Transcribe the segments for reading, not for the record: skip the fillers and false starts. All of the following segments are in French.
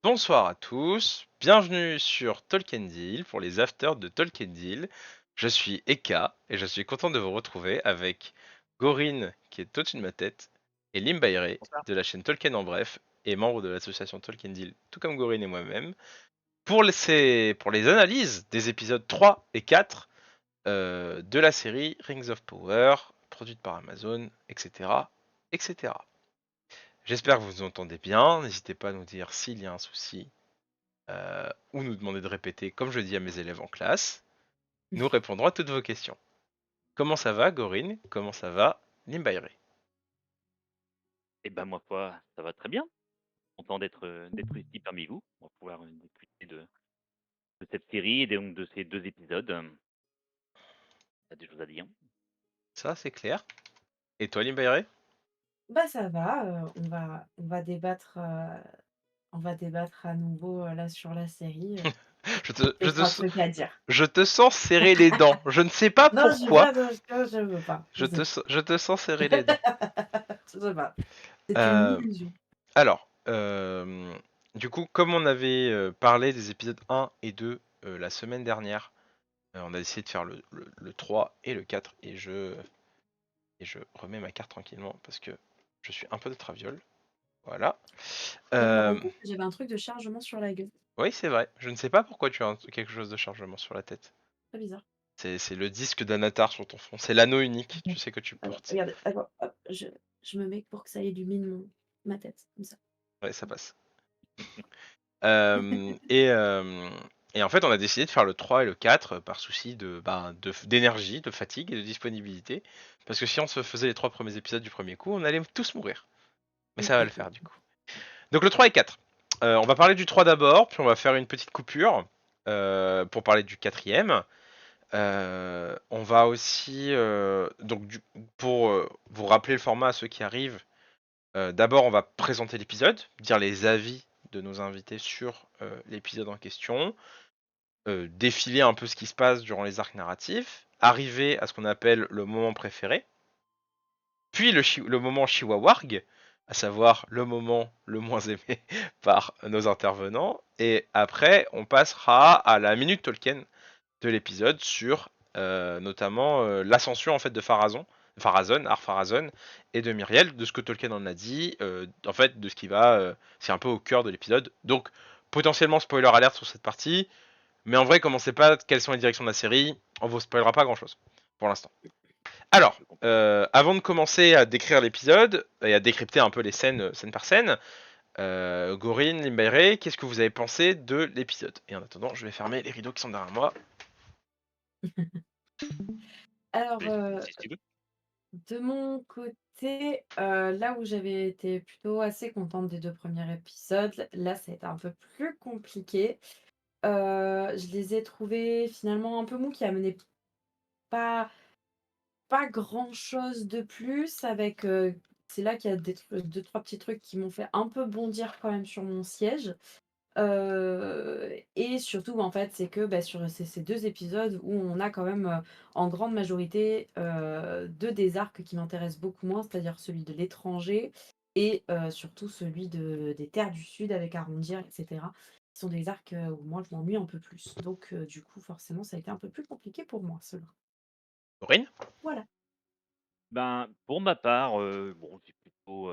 Bonsoir à tous, bienvenue sur Tolkien Deal pour les afters de Tolkien Deal. Je suis Eka et je suis content de vous retrouver avec Gorine qui est au-dessus de ma tête et Limbaire Bonsoir. de la chaîne Tolkien en bref et membre de l'association Tolkien Deal, tout comme Gorine et moi-même, pour les analyses des épisodes 3 et 4 de la série Rings of Power, produite par Amazon, etc. etc. J'espère que vous nous entendez bien, n'hésitez pas à nous dire s'il y a un souci ou nous demander de répéter comme je dis à mes élèves en classe. Nous répondrons à toutes vos questions. Comment ça va, Gorine? Comment ça va, Limbaire? Eh ben, moi, foi, ça va très bien. Content d'être ici parmi vous. On va pouvoir discuter de cette série et donc de ces 2 épisodes. Il y a des choses à dire. Ça, c'est clair. Et toi, Limbaire? Bah, ça va, on va débattre à nouveau, là, sur la série, je, te, je, j'ai te, 3 s- trucs à dire. je te sens serrer les dents. Je ne sais pas Non, j'y pourquoi. vais, non, je veux pas, Je te, vas-y. s- je te sens serrer les dents. Je veux pas. C'est une Euh, illusion. alors, du coup, comme on avait parlé des épisodes 1 et 2 la semaine dernière, on a décidé de faire le 3 et le 4 et je remets ma carte tranquillement parce que je suis un peu de traviole. Voilà. Je viens de me rendre Euh, compte que j'avais un truc de chargement sur la gueule. oui, c'est vrai. Je ne sais pas pourquoi tu as quelque chose de chargement sur la tête. Très bizarre. C'est le disque d'Anatar sur ton front. C'est l'anneau unique, tu Mmh. sais, que tu Alors, portes. regardez, attends, hop, je me mets pour que ça illumine ma tête, comme ça. Ouais, ça passe. Euh, et, euh, et en fait, on a décidé de faire le 3 et le 4 par souci d'énergie, de fatigue et de disponibilité. Parce que si on se faisait les 3 premiers épisodes du premier coup, on allait tous mourir. Mais ça va le faire du coup. Donc le 3 et 4. On va parler du 3 d'abord, puis on va faire une petite coupure pour parler du quatrième. On va aussi, pour vous rappeler le format à ceux qui arrivent, d'abord on va présenter l'épisode, dire les avis de nos invités sur l'épisode en question, défiler un peu ce qui se passe durant les arcs narratifs, arriver à ce qu'on appelle le moment préféré, puis le moment Chihuahuarg, à savoir le moment le moins aimé par nos intervenants, et après on passera à la minute Tolkien de l'épisode sur notamment l'ascension en fait de Ar-Pharazôn et de Myriel, de ce que Tolkien en a dit, en fait de ce qui va, c'est un peu au cœur de l'épisode. Donc potentiellement spoiler alerte sur cette partie, mais en vrai comme on sait pas quelles sont les directions de la série, on vous spoilera pas grand chose pour l'instant. Alors, Je comprends. avant de commencer à décrire l'épisode et à décrypter un peu les scènes, scène par scène, Gorine, Limbaire, qu'est-ce que vous avez pensé de l'épisode? Et en attendant, je vais fermer les rideaux qui sont derrière moi. Alors, Si tu veux. de mon côté, là où j'avais été plutôt assez contente des 2 premiers épisodes, là, ça a été un peu plus compliqué. Je les ai trouvés finalement un peu mous, qui amenaient pas pas grand-chose de plus avec, c'est là qu'il y a des 2-3 petits trucs qui m'ont fait un peu bondir quand même sur mon siège. Et surtout, en fait, c'est que, bah, sur ces 2 épisodes où on a quand même, en grande majorité, 2 des arcs qui m'intéressent beaucoup moins, c'est-à-dire celui de l'étranger et surtout celui des terres du sud avec Arondir et cetera. Ce sont des arcs, où moi je m'ennuie un peu plus. Donc du coup, forcément, ça a été un peu plus compliqué pour moi, ceux-là. Gorine? Voilà. Ben, pour ma part, bon, j'ai plutôt,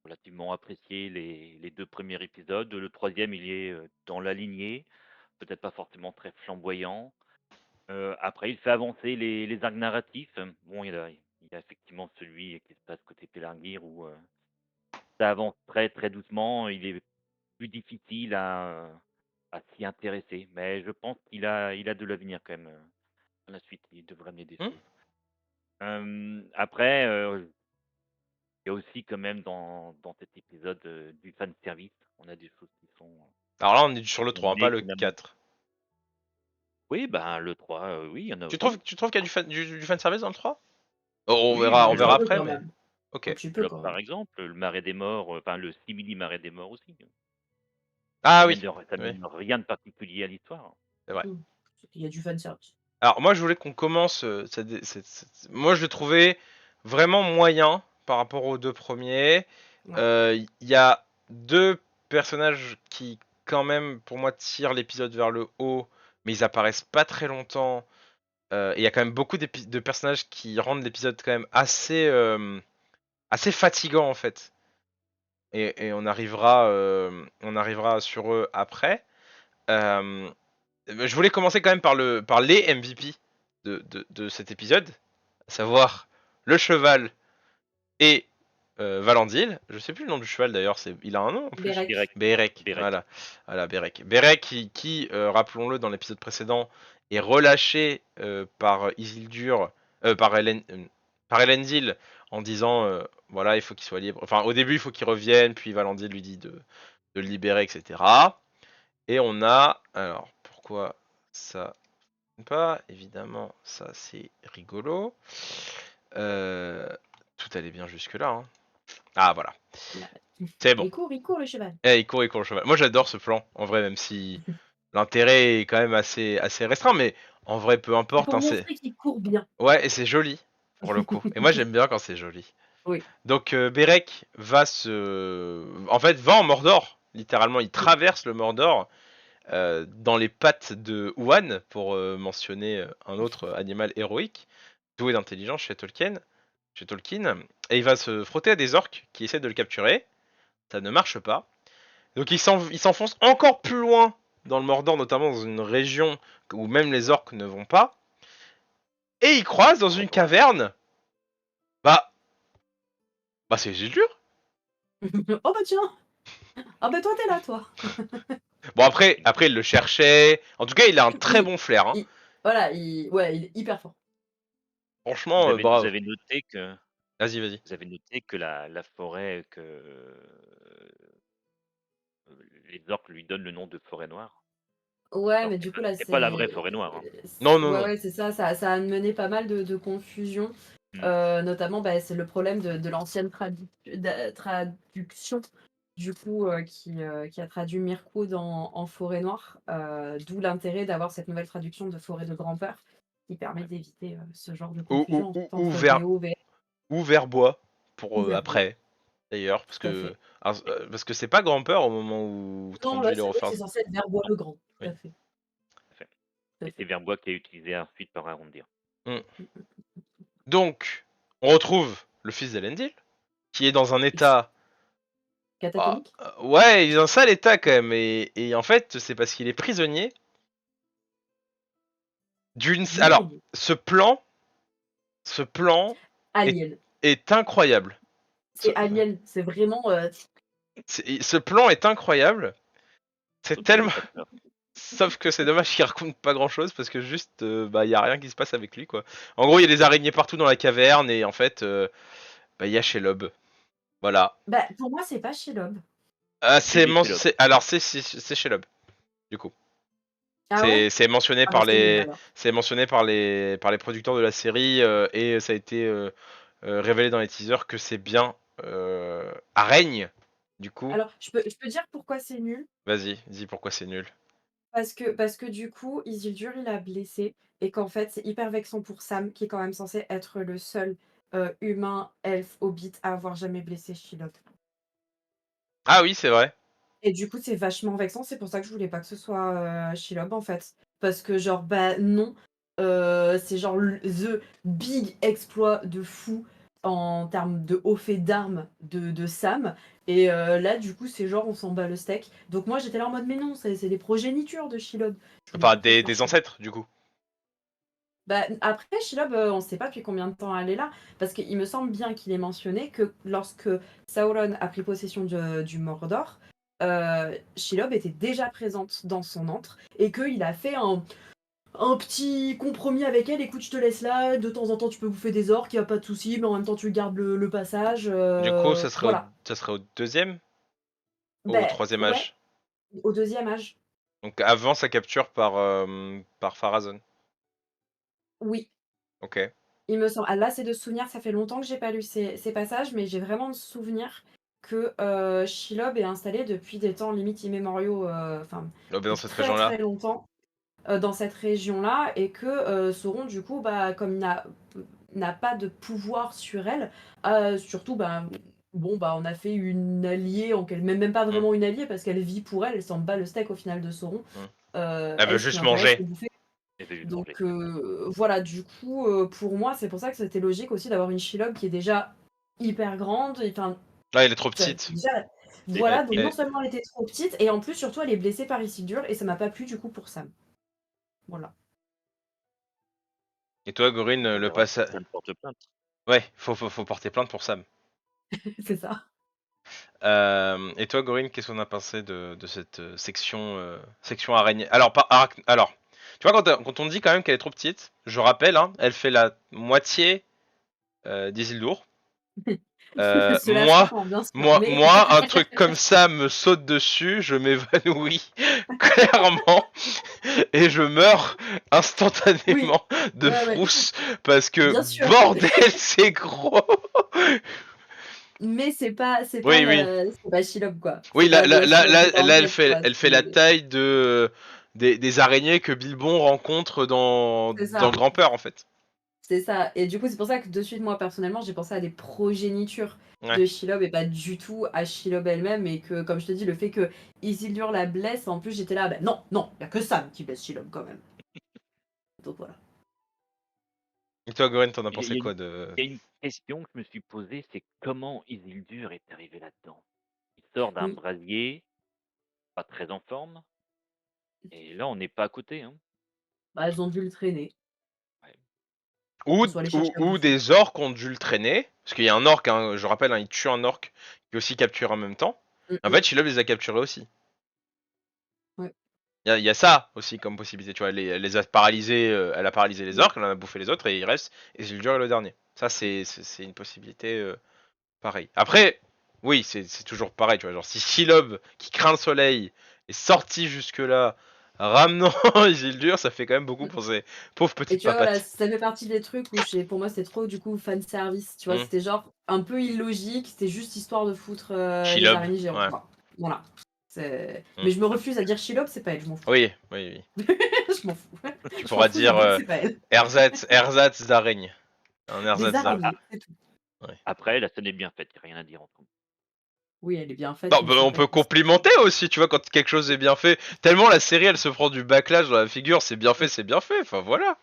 relativement apprécié les 2 premiers épisodes. Le troisième, il est, dans la lignée, peut-être pas forcément très flamboyant. Après, il fait avancer les arcs narratifs. Bon, il y a effectivement celui qui se passe côté Pelargir où, ça avance très, très doucement. Il est plus difficile à s'y intéresser, mais je pense qu'il a de l'avenir quand même, par la suite. Il devrait amener des Hmm. choses. Après, il y a aussi quand même dans cet épisode, du fan service. On a des choses qui sont Alors là, on est sur le 3, hein, pas amenées le finalement. 4. Oui, ben, le 3, oui, il y en a Tu trouves, oui. tu trouves qu'il y a du fan service dans le 3? Oh, on Oui, verra, ben, on Un verra petit peu après, quand mais. même. Un Ok. petit peu quand même. par exemple, le Marais des Morts, enfin le simili Marais des Morts aussi. Ah oui. Ça Oui, mène rien de particulier à l'histoire. c'est vrai. Mmh. Il y a du fanservice. Alors moi, je voulais qu'on commence. Moi, je l'ai trouvé vraiment moyen par rapport aux deux premiers. Ouais. Il y a deux personnages qui, quand même, pour moi, tirent l'épisode vers le haut, mais ils apparaissent pas très longtemps. Et il y a quand même beaucoup de personnages qui rendent l'épisode quand même assez fatigant en fait. Et on arrivera sur eux après. Euh, je voulais commencer quand même par les MVP de cet épisode, à savoir le cheval et Valandil. Je sais plus le nom du cheval d'ailleurs, il a un nom en plus. Bérec. Bérec. Bérec, Bérec. voilà Bérec. Bérec qui rappelons-le dans l'épisode précédent, est relâché par Isildur, par Elendil en disant voilà, il faut qu'il soit libre. Enfin, au début, il faut qu'il revienne, puis Valandil lui dit de le libérer, etc. Et on a, alors pourquoi ça pas, évidemment, ça c'est rigolo. Tout allait bien jusque-là. Hein. Ah voilà, c'est bon. Il court le cheval. Il court le cheval. Moi j'adore ce plan, en vrai, même si l'intérêt est quand même assez restreint, mais en vrai, peu importe. Pour Hein, montrer qu'il court bien. ouais, et c'est joli, pour le coup. Et moi j'aime bien quand c'est joli. Oui. Donc Bérec en fait, va en Mordor, littéralement. Il traverse le Mordor dans les pattes de Huan, pour mentionner un autre animal héroïque, doué d'intelligence chez Tolkien. Et il va se frotter à des orques qui essaient de le capturer. Ça ne marche pas. Donc il s'enfonce encore plus loin dans le Mordor, notamment dans une région où même les orques ne vont pas. Et il croise dans une caverne. Bah c'est Isildur. Oh bah tiens. Ah bah toi t'es là toi. Bon après il le cherchait. En tout cas il a un très Il- bon flair. Hein. Voilà, il est hyper fort. Franchement, Vous bravo. avez noté que, Vas-y. vous avez noté que la forêt, que les orques lui donnent le nom de forêt noire. Ouais, Alors, mais du coup là c'est pas la vraie forêt noire. Hein. Non, non, ouais, non. ouais, c'est ça, ça a mené pas mal de confusion. Notamment, bah, c'est le problème de l'ancienne traduction, du coup, qui a traduit Mirkwood en forêt noire, d'où l'intérêt d'avoir cette nouvelle traduction de forêt de grand-peur, qui permet d'éviter ce genre de confusion Ou entre vers VO, VF ou Verbois pour ou Verbo. après d'ailleurs Tout à fait. parce que c'est pas grand-peur au moment où Non, là, Thranduil le refait. c'est censé être Verbois le grand, tout Oui. à fait. Tout à fait. Tout à Et c'est fait. Verbois qui est utilisé ensuite par Arondir. Donc on retrouve le fils d'Elendil qui est dans un état Catatonique. ouais, il est dans un sale état quand même et en fait c'est parce qu'il est prisonnier d'une alors Lourd. ce plan Alien. est incroyable. C'est Alien, c'est vraiment. Ce plan est incroyable. C'est Sauf que tellement j'ai pas peur. sauf que c'est dommage qu'il raconte pas grand chose parce que juste bah y a rien qui se passe avec lui quoi. En gros, il y a des araignées partout dans la caverne et en fait bah il y a Shelob. Voilà. Bah, pour moi, c'est pas Shelob. C'est dit Shelob. alors c'est Shelob du coup. Ah ouais? C'est mentionné Ah bah par c'est nul les alors. producteurs de la série et ça a été révélé dans les teasers que c'est bien Araigne du coup. Alors, je peux dire pourquoi c'est nul? Vas-y, dis pourquoi c'est nul. Parce que du coup, Isildur, il a blessé et qu'en fait, c'est hyper vexant pour Sam, qui est quand même censé être le seul, humain, elfe, hobbit à avoir jamais blessé Shelob. Ah oui, c'est vrai. Et du coup, c'est vachement vexant, c'est pour ça que je voulais pas que ce soit, Shelob, en fait. Parce que genre, bah, non, c'est genre the big exploit de fou en termes de haut fait d'armes de Sam et là, du coup, c'est genre on s'en bat le steak. Donc moi, j'étais là en mode: «Mais non, c'est des progénitures de Shelob». Je voulais Enfin pas que ce soit des Shelob. ancêtres du coup. Bah, après Shelob, on sait pas depuis combien de temps elle est là, parce qu'il me semble bien qu'il est mentionné que lorsque Sauron a pris possession du Mordor, Shelob était déjà présente dans son antre et qu'il a fait un petit compromis avec elle: «Écoute, je te laisse là, de temps en temps tu peux bouffer des orques, y a pas de souci, mais en même temps tu gardes le passage», Du coup, voilà. ça serait au deuxième ou au Ben troisième ouais, âge. au deuxième âge. Donc avant sa capture par Pharazôn. Oui, Ok. il me semble. Ah là, c'est de souvenir, ça fait longtemps que j'ai pas lu ces passages, mais j'ai vraiment de souvenir que, Shelob est installé depuis des temps limite immémoriaux, enfin, Dans depuis cette très, région-là. très longtemps, dans cette région-là et que, Sauron du coup, bah, comme il n'a pas de pouvoir sur elle, surtout, ben, bon, bah, on a fait une alliée en quel même pas Mmh, vraiment une alliée parce qu'elle vit pour elle s'en bat le steak au final de Sauron. mmh. Elle veut Elle, ce qui juste l'intéresse, c'est manger. bouffer. Elle fait juste manger. Donc voilà, du coup, pour moi, c'est pour ça que c'était logique aussi d'avoir une Shelob qui est déjà hyper grande, enfin, Là, elle est trop enfin, petite. déjà Et voilà, donc et non seulement elle était trop petite et en plus, surtout, elle est blessée par Isildur et ça m'a pas plu du coup pour Sam. Voilà, Et toi, Gorine, on le verra si passage. Sam porte plainte. Ouais, faut porter plainte pour Sam. c'est ça. Et toi, Gorine, qu'est-ce qu'on a pensé de cette section araignée? Alors, alors, tu vois, quand on dit quand même qu'elle est trop petite, je rappelle, hein, elle fait la moitié d'Isildur. Cela se Moi, comprend, bien sûr, moi, mais moi, un truc comme ça me saute dessus, je m'évanouis clairement et je meurs oui, instantanément de ouais, ouais, frousse parce que bien sûr. bordel, c'est gros. Mais c'est pas Oui, oui, la c'est pas Shelob, quoi. oui. C'est pas la Shelob que tu en Elle tête, fait, quoi. elle fait la C'est taille des araignées que Bilbon rencontre c'est dans ça, Grand-Peur en fait. c'est ça. Et du coup, c'est pour ça que de suite, moi, personnellement, j'ai pensé à des progénitures Ouais. de Shelob et pas du tout à Shelob elle-même. Et que, comme je te dis, le fait que Isildur la blesse, en plus, j'étais là, bah non, non, il y a que Sam qui blesse Shelob quand même. Donc voilà. Et toi, Goren, t'en as Il pensé y a quoi une de... il y a une question que je me suis posée, c'est comment Isildur est arrivé là-dedans? Il sort d'un Mm. brasier, pas très en forme, et là, on n'est pas à côté, hein. Bah, elles ont dû le traîner. Ouais. Ils sont allés chercher à Ou bouffer. des orques ont dû le traîner. Parce qu'il y a un orque, hein, je rappelle, hein, il tue un orque qui est aussi capturé en même temps. Mm, En mm. fait, Shelob les a capturés aussi. Ouais. Il y a ça aussi comme possibilité, tu vois. Elle les a paralysés, elle a paralysé les Mm. orques, elle en a bouffé les autres et il reste. Et Isildur est le dernier. Ça, c'est une possibilité pareille. Après, oui, c'est toujours pareil, tu vois. Genre, si Shelob, qui craint le soleil, est sorti jusque-là, ramenant Isildur, ça fait quand même beaucoup Mm. pour ces pauvres Et petites tu vois, voilà, papates. ça fait partie des trucs où pour moi, c'était trop, du coup, fan service. Tu vois, Hmm. c'était genre un peu illogique. C'était juste histoire de foutre les Shelob, araignées géantes, ouais. quoi. Voilà. Hmm. Mais je me refuse à dire Shelob, c'est pas elle, je m'en fous. Oui, oui, oui. Je m'en fous. Tu Je m'en pourras fous, je dire dis que c'est pas elle. Ersatz d'araigne. Un Des ersatz d'araigne. A araignées, c'est tout. Ouais. Après, la scène est bien faite, il y a rien à dire entre nous. Oui, elle est bien faite, Non, mais bah, c'est on pas peut une complimenter aussi, tu vois, quand quelque chose est bien fait. Tellement la série, elle se prend du backlash dans la figure, c'est bien fait, c'est bien fait. Enfin, voilà.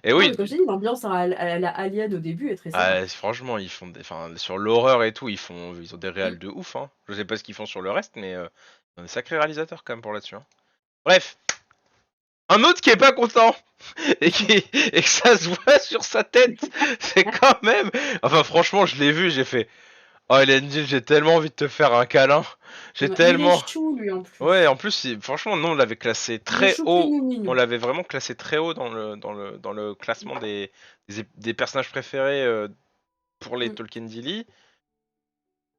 Et Non, oui, mais comme je t'ai dit, l'ambiance à la Alien au début est très sympa. franchement, ils font enfin, sur l'horreur et tout, ils ont des Mm. réals de ouf, hein. Je sais pas ce qu'ils font sur le reste, mais ils ont des sacrés réalisateurs quand même pour là-dessus, hein. Bref, un autre qui est pas content et que ça se voit sur sa tête, c'est quand même. Enfin, franchement, je l'ai vu, j'ai fait. Oh, Elendil, j'ai tellement envie de te faire un câlin. J'ai Ouais. Mais il est tellement. chou, lui, en Ouais, plus. en plus, franchement, non, on l'avait classé Il est très chou haut. mignon On mignon. l'avait vraiment classé très haut dans le classement des personnages préférés pour les Mm. Tolkien Dilly.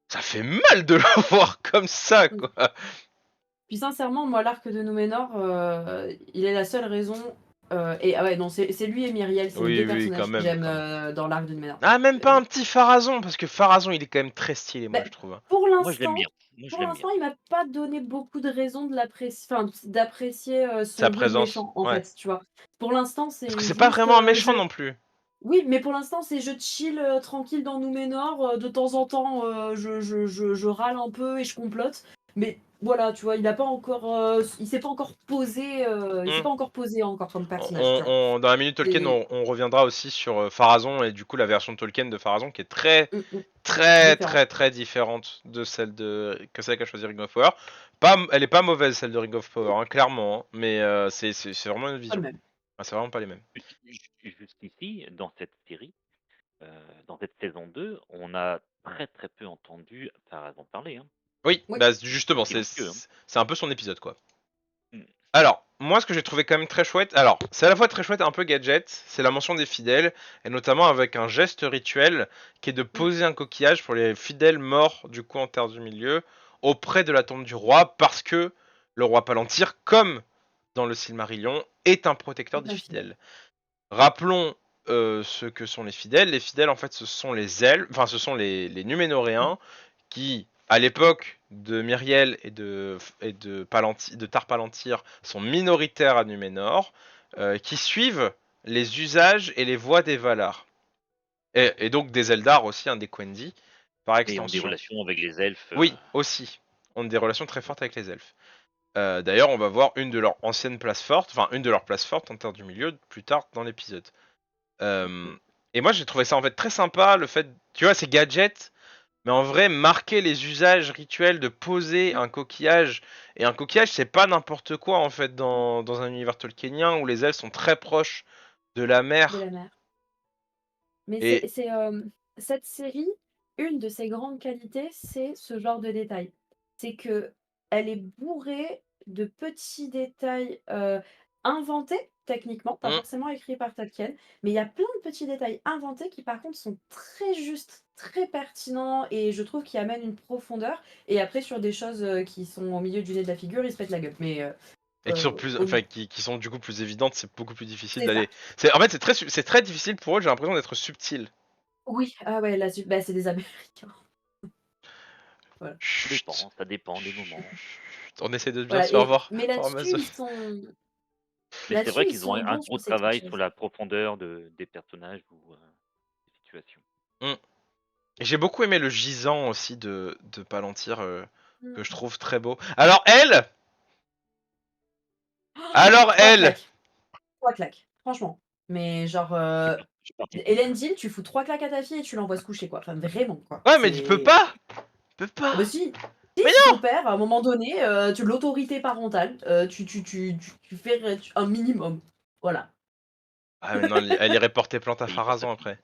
Ça fait mal de le voir comme ça, Mm. quoi. Puis sincèrement, moi, l'arc de Númenor, il est la seule raison. Et ah ouais, non, c'est lui et Myriel, c'est les Oui, deux oui, quand personnages que même, j'aime quand même. dans l'arc de Númenor. Ah, même pas Euh, un petit Pharazon, parce que Pharazon, il est quand même très stylé, moi, bah, je trouve, hein. pour Moi, je l'aime l'instant, bien. Moi, je l'aime bien. il m'a pas donné beaucoup de raisons de l'apprécier, enfin, d'apprécier Sa son vieux présence, méchant, en ouais. fait, tu vois. Pour l'instant, Parce que c'est c'est pas juste vraiment un méchant non plus. oui, mais pour l'instant, c'est je chill tranquille dans Númenor. De temps en temps, je râle un peu et je complote. Mais voilà, tu vois, il s'est pas encore posé, il s'est Hmm. pas encore posé encore comme personnage, tu vois. Dans la minute Tolkien, C'est on reviendra aussi sur Pharazon et du coup la version Tolkien de Pharazon qui est mm, différent. très différente de celle que celle qu'a choisi Ring of Power. Elle est pas mauvaise celle de Ring of Power, hein, clairement, hein, mais c'est vraiment une Pas le vision. même. Ah, c'est vraiment pas les mêmes. Jusqu'ici, dans cette série, dans cette saison 2, on a très peu entendu Pharazôn parler, hein. Oui, Oui. bah justement, Silencieux, hein. c'est un peu son épisode quoi. Mmh. Alors, moi, ce que j'ai trouvé quand même très chouette, alors, c'est à la fois très chouette et un peu gadget, c'est la mention des fidèles, et notamment avec un geste rituel qui est de Mm, poser un coquillage pour les fidèles morts, du coup, en Terre du Milieu, auprès de la tombe du roi, parce que le roi Palantir, comme dans le Silmarillion, est un protecteur est des infidèle. fidèles. Rappelons ce que sont les fidèles. Les fidèles, en fait, ce sont les elfes, enfin, ce sont les Mm, Numénoréens, qui, à l'époque de Myriel de Tar Palantir, sont minoritaires à Numénor, qui suivent les usages et les voies des Valar. Et donc des Eldar aussi, hein, des Quendi. par Et ont des extension. relations avec les elfes. Oui, aussi. Ont des relations très fortes avec les elfes. D'ailleurs, on va voir une de leurs anciennes places fortes, enfin une de leurs places fortes en Terre du Milieu plus tard dans l'épisode. Et moi, j'ai trouvé ça en fait très sympa, le fait, tu vois, ces gadgets, mais en vrai, marquer les usages rituels de poser Mmh. un coquillage. Et un coquillage, c'est pas n'importe quoi en fait dans un univers tolkienien où les elfes sont très proches de la De mer. la mer. Mais Et cette série, une de ses grandes qualités, c'est ce genre de détails. C'est qu'elle est bourrée de petits détails, inventés techniquement, pas hmm, forcément écrits par Tolkien, mais il y a plein de petits détails inventés qui par contre sont très justes, très pertinents et je trouve qu'ils amènent une profondeur et après sur des choses, qui sont au milieu du nez de la figure, ils se pètent la gueule. Mais, et qui sont plus, au enfin, qui sont du coup plus évidentes, c'est beaucoup plus difficile c'est ça. d'aller. En fait, c'est très difficile pour eux. J'ai l'impression d'être subtil. Oui, ah ouais, là bah, c'est des Américains. Voilà. Chut, Ça dépend des chut, moments. on essaie de bien Voilà se faire et voir mais par Amazon. Mais c'est vrai ils qu'ils ont sont un bons gros sur ces petites travail sur choses. la profondeur des personnages ou des situations. Hmm. Et j'ai beaucoup aimé le gisant aussi de Palantir, que je Mmh. trouve très beau. Alors elle, alors 3 elle. claques, 3 claques, franchement. Mais genre, Je suis parti pour. Hélène Deal, tu fous 3 claques à ta fille et tu l'envoies se coucher, quoi. Enfin, vraiment, quoi. Ouais, mais il peut C'est pas, il peut pas. ah bah si, si, Mais c'est non. ton père, à un moment donné, tu l'autorité parentale, tu fais un minimum. Voilà. Ah mais non, elle irait porter plainte à Il porte sa Pharazôn fille. après.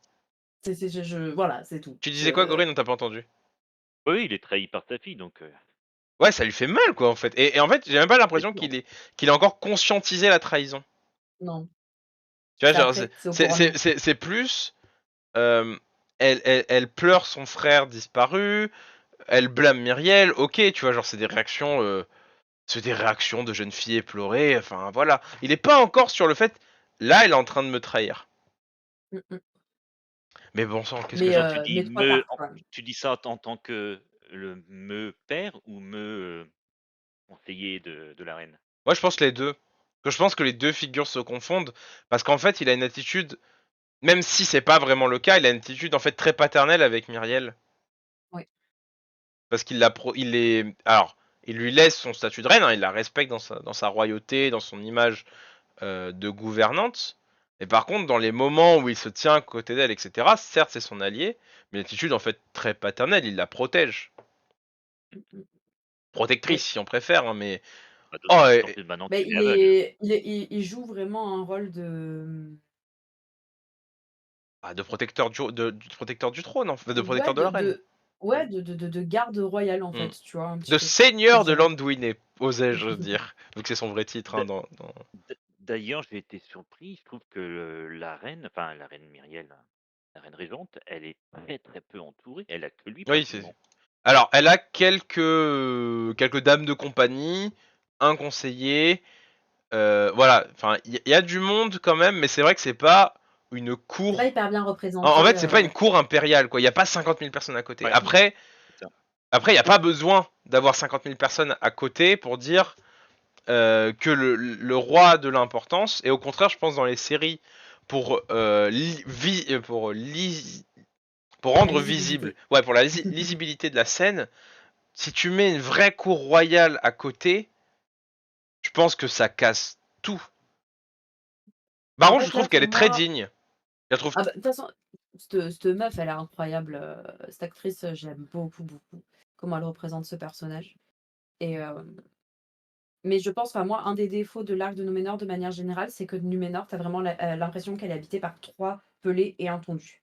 C'est je voilà, c'est tout. Tu disais quoi, Je Gorine? On t'a pas entendu. Oui, il est trahi par sa fille, donc Ouais, ça lui fait mal, quoi, en fait. Et en fait, j'ai même pas c'est l'impression dur. qu'il a encore conscientisé la trahison. non, Tu vois, c'est genre, après, c'est au couronnement. c'est plus. euh, elle pleure son frère disparu. Elle blâme Myriel. Ok, tu vois, genre, c'est des réactions de jeune fille éplorée. Enfin, voilà. Il est pas encore sur le fait. Là, elle est en train de me trahir. Mmh mh. Mais bon sang, qu'est-ce que Mais j'ai. genre tu dis Mais trop me tard, en quand même. tu dis ça en tant que le me père ou conseiller de la reine? Moi, je pense les deux. Que je pense que les deux figures se confondent. Parce qu'en fait, il a une attitude. Même si c'est pas vraiment le cas, il a une attitude en fait très paternelle avec Myriel. Oui. Parce qu'il il est. Alors, il lui laisse son statut de reine, hein, il la respecte dans sa royauté, dans son image de gouvernante. Et par contre, dans les moments où il se tient à côté d'elle, etc., certes, c'est son allié, mais une attitude en fait très paternelle, il la protège. Mmh mh. Protectrice, Oui. si on préfère, hein, mais. Bah, Oh, d'autant plus maintenant Beh, qu'il est aveugle. il joue vraiment un rôle de, de protecteur du protecteur du trône, enfin, de ouais, protecteur de la reine. de garde royale, en Hmm. fait, tu vois? Un petit De peu, je seigneur de dirais. Landuin, osais-je dire, vu que c'est son vrai titre, hein, D'a d'ailleurs, j'ai été surpris, je trouve que la reine Myriel, la reine régente, elle est très, très peu entourée. Elle a que lui Oui, c'est. pratiquement. Alors, elle a quelques dames de compagnie, un conseiller, voilà. Enfin, il y a du monde quand même, mais c'est vrai que c'est pas une C'est pas cour. hyper bien En représenté, fait, c'est pas une ouais. cour impériale, quoi. Il y a pas 50 000 personnes à côté. Ouais, Mmh. c'est ça. Après, il y a pas besoin d'avoir 50 000 personnes à côté pour dire que le roi de l'importance. Et au contraire, je pense dans les séries pour pour La rendre visible, lisibilité. ouais, pour la lisibilité de la scène. Si tu mets une vraie cour royale à côté, je pense que ça casse tout. Par En contre, je fait, là, trouve qu'elle pour est très moi digne. Je la trouve. ah bah, de toute façon, cette meuf, elle est incroyable, cette actrice, je l'aime beaucoup, beaucoup. Comment elle représente ce personnage et mais je pense, enfin, moi, un des défauts de l'arc de Núménor, de manière générale, c'est que Núménor, tu as vraiment l'impression qu'elle est habitée par 3 pelés et un tondu.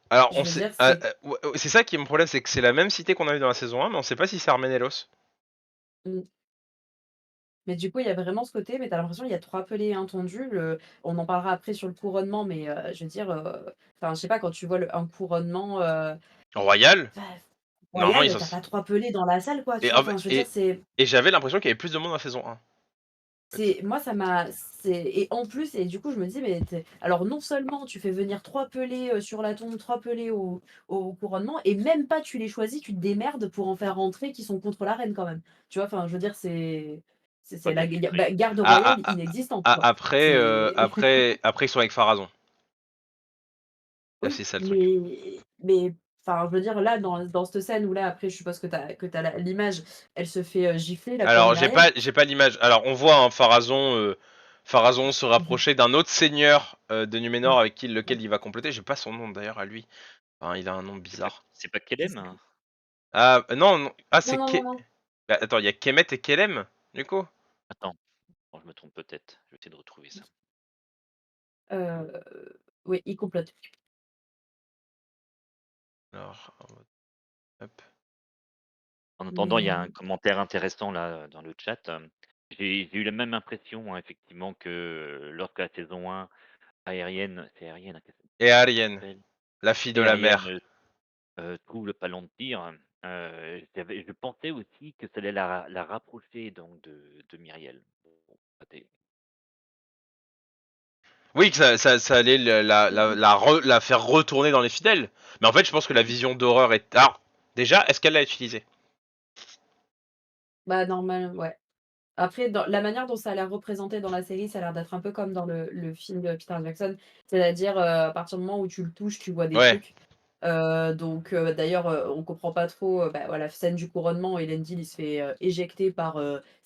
Alors, Je veux dire, c'est ouais, c'est ça qui est mon problème, c'est que c'est la même cité qu'on a eu dans la saison 1, mais on sait pas si c'est Armenelos. mmh, mais du coup, il y a vraiment ce côté, mais tu as l'impression il y a 3 pelés et un tondu. On en parlera après sur le couronnement, mais je veux dire, enfin, je sais pas, quand tu vois un couronnement, Royal, enfin, normalement royal, tu pas 3 pelés dans la salle, quoi, tu et, vois? Enfin, je veux dire, et j'avais l'impression qu'il y avait plus de monde dans la saison 1. En fait. c'est moi ça m'a c'est et en plus et du coup je me dis: «Mais alors non seulement tu fais venir 3 pelés, sur la tombe, 3 pelés au couronnement et même pas tu les choisis, tu te démerdes pour en faire rentrer qui sont contre la reine quand même». Tu vois? Enfin je veux dire c'est Pas la bien filtré. garde Ah, royale ah, inexistante quoi. après, C'est après ils sont avec Pharazôn. Il y a oui, aussi ça le truc. mais enfin, je veux dire, là, dans cette scène où là, après, je suppose que t'as l'image, elle se fait, gifler, la pauvre Alors, Myriel. j'ai pas l'image. Alors, on voit Pharazon se Mmh rapprocher d'un autre seigneur de mh. Numénor avec lequel Ouais, il va compléter. J'ai pas son nom d'ailleurs à lui. Enfin, il a un nom C'est pas bizarre. c'est pas je Kelem, sais hein? plus. Ah, non, non. Ah, Non, c'est non, non, non. Bah, attends, il y a Kemet et Kelem, du coup. Attends, non, je me trompe peut-être. Je vais essayer de retrouver ça. Heu, oui, il complote. Alors, hop. En attendant, il y Mais, a un commentaire intéressant là, dans le chat. J'ai eu la même impression, hein, effectivement, que lorsque la saison 1 aérienne, c'est aérienne, hein, Et qu'elle Arienne, s'appelle? la fille de Et la Ariane, mer. trouve le Palantir, je pensais aussi que ça allait la rapprocher donc de Myriel. Bon, raté. Oui, que ça allait la faire retourner dans les fidèles. Mais en fait, je pense que la vision d'horreur est. Alors, déjà, est-ce qu'elle l'a utilisée? bah, normal, ouais. Après, dans la manière dont ça a l'air représenté dans la série, ça a l'air d'être un peu comme dans le film de Peter Jackson. C'est-à-dire, à partir du moment où tu le touches, tu vois des Ouais. trucs. Donc, d'ailleurs, on comprend pas trop, bah, voilà, scène du couronnement, Elendil, il se fait, éjecter par,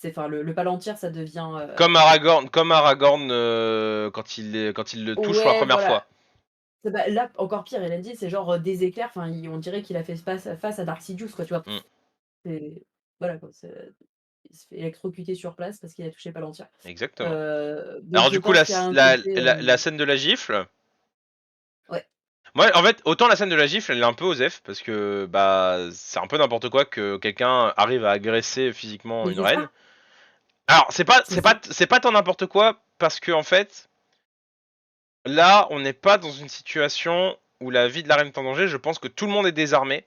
enfin le Palantir, ça devient, Comme Aragorn quand il le touche pour la ouais, première voilà. fois. Bah, là, encore pire, Elendil, c'est genre, des éclairs, enfin, on dirait qu'il a fait face à Dark Sidious, quoi, tu vois? Mm, C'est voilà, quoi, il se fait électrocuter sur place parce qu'il a touché Palantir. exactement. Donc Alors je du coup, pense qu'il y a un côté, la scène de la gifle. ouais, Moi, en fait, autant la scène de la gifle, elle est un peu osef parce que bah c'est un peu n'importe quoi que quelqu'un arrive à agresser physiquement mais une c'est reine. ça, Alors c'est ça. c'est pas tant n'importe quoi parce que en fait là on n'est pas dans une situation où la vie de la reine est en danger. Je pense que tout le monde est désarmé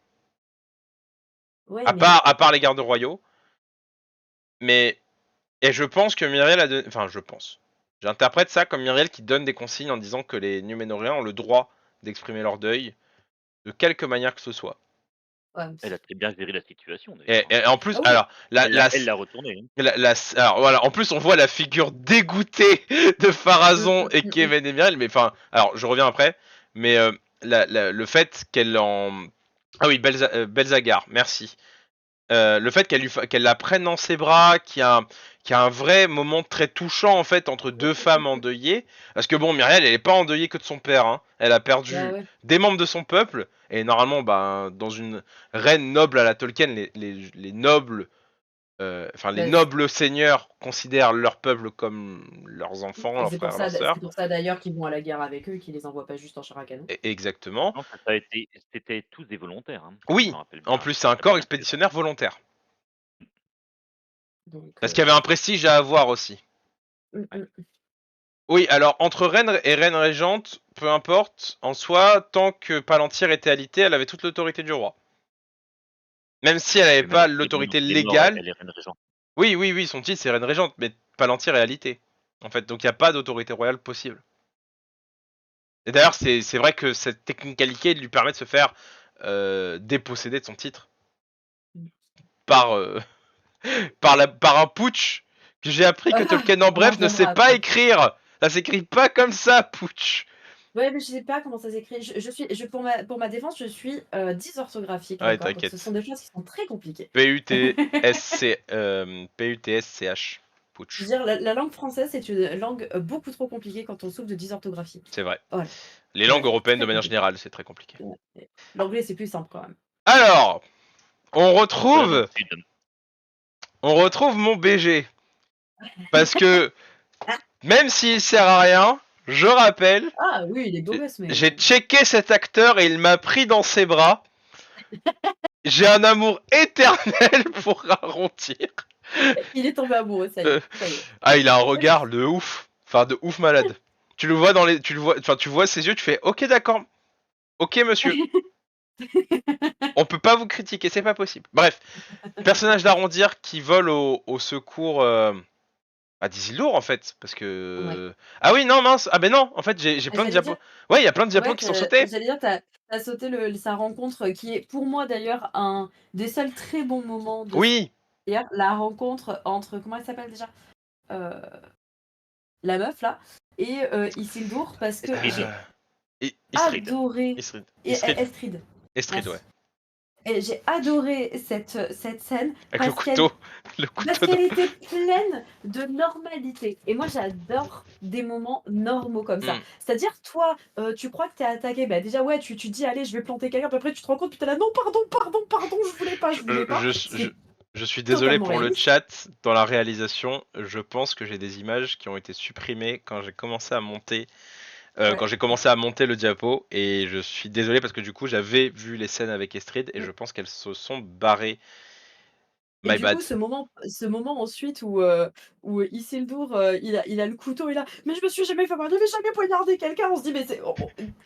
Ouais, mais à part les gardes royaux. Mais et je pense que Myriel enfin je pense. J'interprète ça comme Myriel qui donne des consignes en disant que les Numénoriens ont le droit d'exprimer leur deuil de quelque manière que ce soit. ouais, Elle a très bien géré la situation d'ailleurs, Et, hein. et en plus, ah oui, alors Elle l'a retourné, hein. alors voilà, en plus on voit la figure dégoûtée de Pharazon et mmh. Kevin et Myriel, mais enfin, alors je reviens après, mais le fait qu'elle en, ah oui, Belzagar, merci. Le fait qu'elle la prenne dans ses bras, qu'il y a un vrai moment très touchant en fait entre deux femmes endeuillées, parce que bon, Myriel, elle est pas endeuillée que de son père, hein. Elle a Bah, perdu ouais, des membres de son peuple, et normalement, bah, dans une reine noble à la Tolkien, les nobles enfin les bah, nobles seigneurs considèrent leur peuple comme leurs enfants, et leurs frères, leurs c'est sœurs. pour ça d'ailleurs qu'ils vont à la guerre avec eux, qu'ils les envoient pas juste en chair à canon. Exactement. Non, ça a été c'était tous des volontaires, hein, si je me Oui, rappelle en bien, plus c'est un la corps première saison. expéditionnaire volontaire. Donc, Parce qu'il y avait un prestige à avoir aussi. mmh Ouais. mh. Oui, alors entre reine et reine régente, peu importe, en soi, tant que Palantir était alité, elle avait toute l'autorité du roi. Même si elle n'avait Oui, mais pas Lorsqu'il l'autorité est mort, légale. elle est reine régente. Oui, oui, oui, son titre c'est reine régente, mais Palantir est alité. En fait, donc il n'y a pas d'autorité royale possible. Et d'ailleurs, c'est vrai que cette technicalité lui permet de se faire déposséder de son titre Mmh. par, par un putsch que j'ai appris que Ah! Tolkien en On en bref ne sait reviendra pas après. écrire. Ça s'écrit pas comme ça, putsch. Ouais, mais je sais pas comment ça s'écrit. Pour ma défense, je suis, dysorthographique, Ouais, d'accord? Donc ce sont t'inquiète. des choses qui sont très compliquées. Putsch. Je veux Putsch. dire, la langue française, c'est une langue, beaucoup trop compliquée quand on souffre de dysorthographie. C'est vrai. Voilà, Les langues européennes, de très manière compliqué. générale, c'est très compliqué. Ouais, et l'anglais, c'est plus simple quand même. Alors, on Voilà dans le retrouve, sud. on retrouve mon BG. Parce que, même s'il sert à rien, je rappelle, Ah oui, il est beau gosse, j'ai mais checké cet acteur et il m'a pris dans ses bras. J'ai un amour éternel pour Arontir. il est tombé amoureux, ça y est, ça y est. Ah, il a un regard de ouf. Enfin, de ouf malade. Tu le vois dans les. Tu le vois. Enfin, tu vois ses yeux, tu fais ok, d'accord. Ok, monsieur. On peut pas vous critiquer, c'est pas possible. Bref. Personnage d'arrondir qui vole au secours à d'Isildur en fait. Parce Ouais. que. Ah oui, non, mince. Ah ben non, en fait, j'ai Ah, plein de j'allais dire diapos. Ouais, il y a plein de diapos ouais, qui sont sautés. j'allais dire, tu as sauté sa rencontre, qui est pour moi d'ailleurs un des seuls très bons moments de cette Oui. hier, la rencontre entre comment elle s'appelle déjà? Heu, la meuf là et Isildur parce que Estrid, Euh, j'ai Istrid. adoré Istrid. et Istrid. Estrid. Estrid, ouais. Merci. Et j'ai adoré cette scène Avec le parce qu'elle couteau. Le parce couteau qu'elle était pleine de normalité. Et moi, j'adore des moments normaux comme ça. Hmm. C'est-à-dire, toi, tu crois que t'es attaqué, bah déjà, ouais, tu dis: «Allez, je vais planter quelqu'un», puis après tu te rends compte, puis tu là: «Non, pardon, pardon, pardon, je voulais pas, je voulais pas». Je, Ce qui je, est je suis désolé totalement pour le réaliste. chat. Dans la réalisation, je pense que j'ai des images qui ont été supprimées quand j'ai commencé à monter. Quand Ouais. j'ai commencé à monter le diapo, et je suis désolé parce que du coup j'avais vu les scènes avec Estrid et je Mmh. pense qu'elles se sont barrées. Et My du coup, bad. ce moment ensuite où Isildur, il a le couteau, il a: «Mais je me suis jamais fait mal, j'avais jamais poignardé quelqu'un». On se dit: «Mais c'est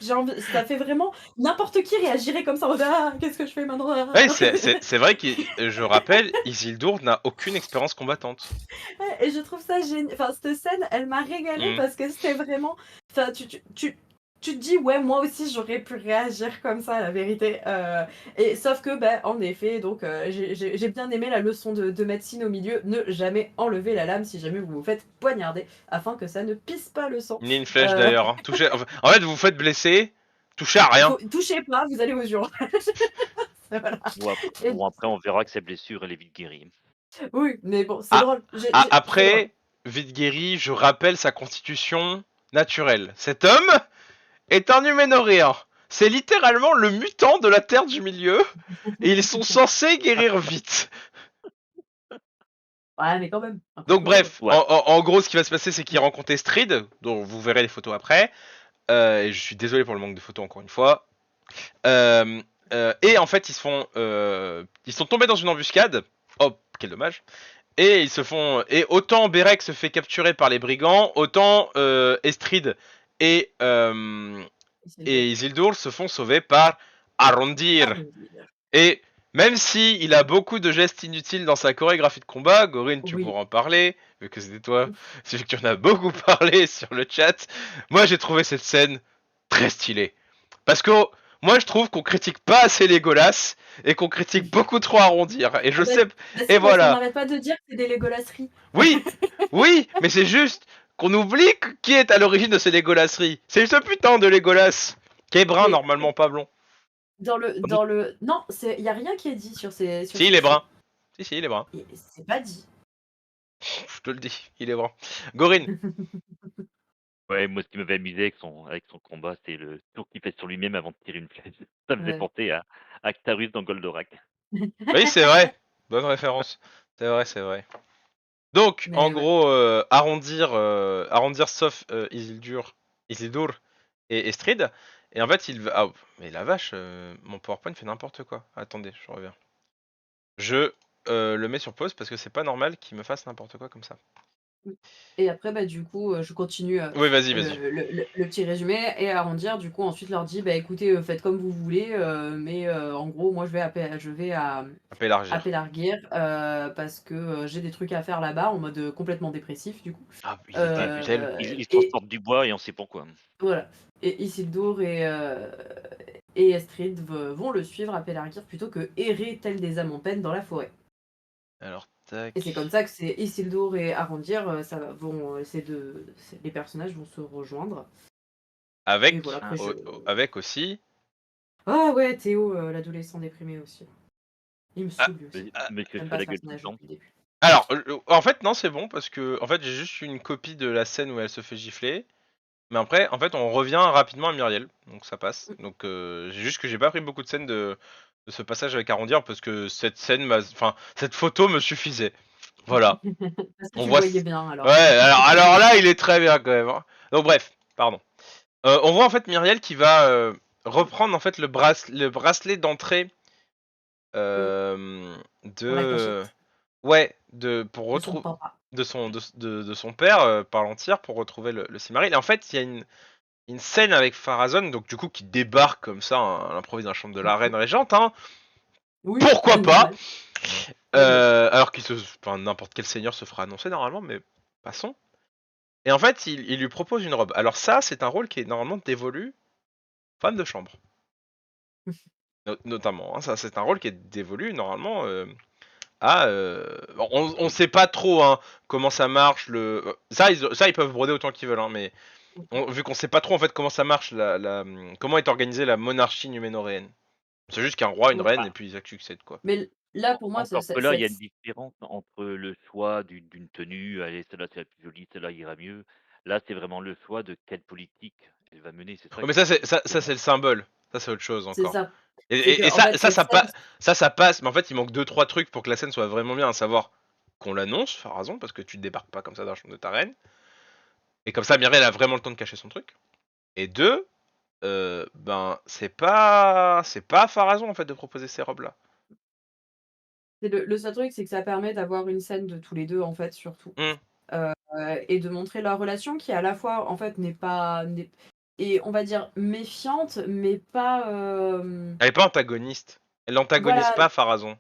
j'ai envie», ça fait vraiment n'importe qui réagirait comme ça en mode: «Ah, qu'est-ce que je fais maintenant?» Ouais, c'est vrai que je rappelle, Isildur n'a aucune expérience combattante. Ouais, et je trouve ça génial. Enfin, cette scène, elle m'a régalée Hmm. parce que c'était vraiment. Enfin, tu te dis, ouais, moi aussi, j'aurais pu réagir comme ça, la vérité. Et sauf que, ben, en effet, donc, j'ai bien aimé la leçon de médecine au milieu. Ne jamais enlever la lame si jamais vous vous faites poignarder, afin que ça ne pisse pas le sang. Ni une flèche Euh, d'ailleurs. Touchez. En fait, vous vous faites blesser, touchez à rien. touchez pas, vous allez aux urgences. Voilà. Et, Bon, après, on verra que sa blessure, elle est vite guérie. oui, mais bon, c'est Ah, drôle. C'est drôle. après, vite guéri, je rappelle sa constitution naturelle. Cet homme est un Numénorien. C'est littéralement le mutant de la Terre du Milieu, et ils sont censés guérir vite. Ouais, mais quand même, un Donc couteau. bref, Ouais. en gros, ce qui va se passer, c'est qu'il rencontre Estrid, dont vous verrez les photos après. Et je suis désolé pour le manque de photos encore une fois. Euh, et en fait, ils sont tombés dans une embuscade. Oh, quel dommage. Et ils se font, et autant Beric se fait capturer par les brigands, autant Estrid et euh, C'est le dos. et Isildur se font sauver par Arondir. Arrondir. Et même si il a beaucoup de gestes inutiles dans sa chorégraphie de combat, Gorin, tu Oui. pourras en parler, vu que c'était toi, c'est vu que tu en as beaucoup parlé sur le chat. Moi, j'ai trouvé cette scène très stylée. Parce que moi, je trouve qu'on critique pas assez Legolas et qu'on critique beaucoup trop Arrondir. Et je Ah bah, sais, et si, parce qu'on voilà. n'arrête pas de dire que c'est des Légolasseries. Oui, oui, mais c'est juste qu'on oublie qui est à l'origine de ces Légolasseries. C'est ce putain de Legolas, qui est brun Mais normalement, pas blond. non, il y a rien qui est dit sur Si, il est ces brun. choix. Si, il est brun. Et c'est pas dit. Je te le dis, il est brun. Gorin. Ouais, moi, ce qui m'avait amusé avec son combat, c'est le tour qu'il fait sur lui-même avant de tirer une flèche. Ça me faisait Ouais. penser à Actarus dans Goldorak. Oui, c'est vrai. Bonne référence. C'est vrai, c'est vrai. Donc, en Mais ouais. gros, arrondir sauf Isildur et Estrid. Et en fait, il va. Ah, mais la vache, mon PowerPoint fait n'importe quoi. Attendez, je reviens. Je le mets sur pause parce que c'est pas normal qu'il me fasse n'importe quoi comme ça. Et après, bah, du coup, je continue, Oui, vas-y, vas-y. le petit résumé et arrondir. Du coup, ensuite, leur dit: «Bah, écoutez, faites comme vous voulez, mais en gros, moi, je vais On peut à élargir. Pelargir, parce que, j'ai des trucs à faire là-bas», en mode, complètement dépressif, du coup. Ah, il était Ouais, tel. il Et transporte du bois et on sait pourquoi. voilà. Et Isildur et Estrid vont le suivre à Pelargir plutôt que errer tels des âmes en peine dans la forêt. Alors, Et c'est comme tac. ça que c'est Isildur et Arondir, les personnages vont se rejoindre. Et voilà, Avec, après je avec aussi. ah ouais, Théo, l'adolescent déprimé aussi. Il me Ah, saoule lui aussi. Mais que J'aime fait pas la ce gueule tout le personnage temps. depuis le début. alors, en fait, non, c'est bon parce que en fait, j'ai juste une copie de la scène où elle se fait gifler. Mais après, en fait, on revient rapidement à Myriel, donc ça passe. Donc, j'ai juste que j'ai pas pris beaucoup de scènes de ce passage avec Arrondir parce que cette scène, enfin, cette photo me suffisait. Voilà. Parce que On tu le voit. voyais bien Ouais, alors. alors là, il est très bien quand même, hein. Donc bref, pardon. On voit en fait Myriel qui va reprendre en fait le bracelet d'entrée Mmh. Dans la de, cachette ouais, pour de son retrouver papa. de son père par l'entière pour retrouver le Silmaril. Et en fait, il y a une scène avec Pharazôn, donc du coup qui débarque comme ça à l'improviste dans la chambre de la reine régente, hein. Oui, Pourquoi pas? normal. Oui, oui. Alors enfin, n'importe quel seigneur se fera annoncer normalement, mais passons. Et en fait, il lui propose une robe. Alors ça, c'est un rôle qui est normalement dévolu femme de chambre, notamment, hein. Ça, c'est un rôle qui est dévolu normalement à. On sait pas trop hein, comment ça marche. Ça, ils peuvent broder autant qu'ils veulent, hein, mais vu qu'on sait pas trop en fait comment ça marche, comment est organisée la monarchie numénoréenne. C'est juste qu'un roi, une Oui, reine, Bah, et puis Isaac succède, quoi. mais là, pour moi, encore que là, il y a une différence entre le choix d'une tenue, allez, celle-là, c'est la plus jolie, celle-là ira mieux. Là, c'est vraiment le choix de quelle politique elle va mener. C'est ça Ouais, mais qui est ça c'est étonnant. le symbole. Ça, c'est autre chose c'est encore. ça. Et, C'est et, que et en ça, fait, ça, cette ça, scène, ça passe, mais en fait, il manque deux, trois trucs pour que la scène soit vraiment bien, à savoir qu'on l'annonce, Pharazôn, parce que tu ne débarques pas comme ça dans la chambre de ta reine. Et comme ça, Myriel a vraiment le temps de cacher son truc. Et deux, c'est pas Pharazôn, en fait, de proposer ces robes-là. c'est le seul truc, c'est que ça permet d'avoir une scène de tous les 2 en fait, surtout. Hmm. Et de montrer leur relation qui, à la fois, en fait, n'est et on va dire méfiante, mais pas, Elle est pas antagoniste. Elle l'antagonise voilà, pas, Pharazôn.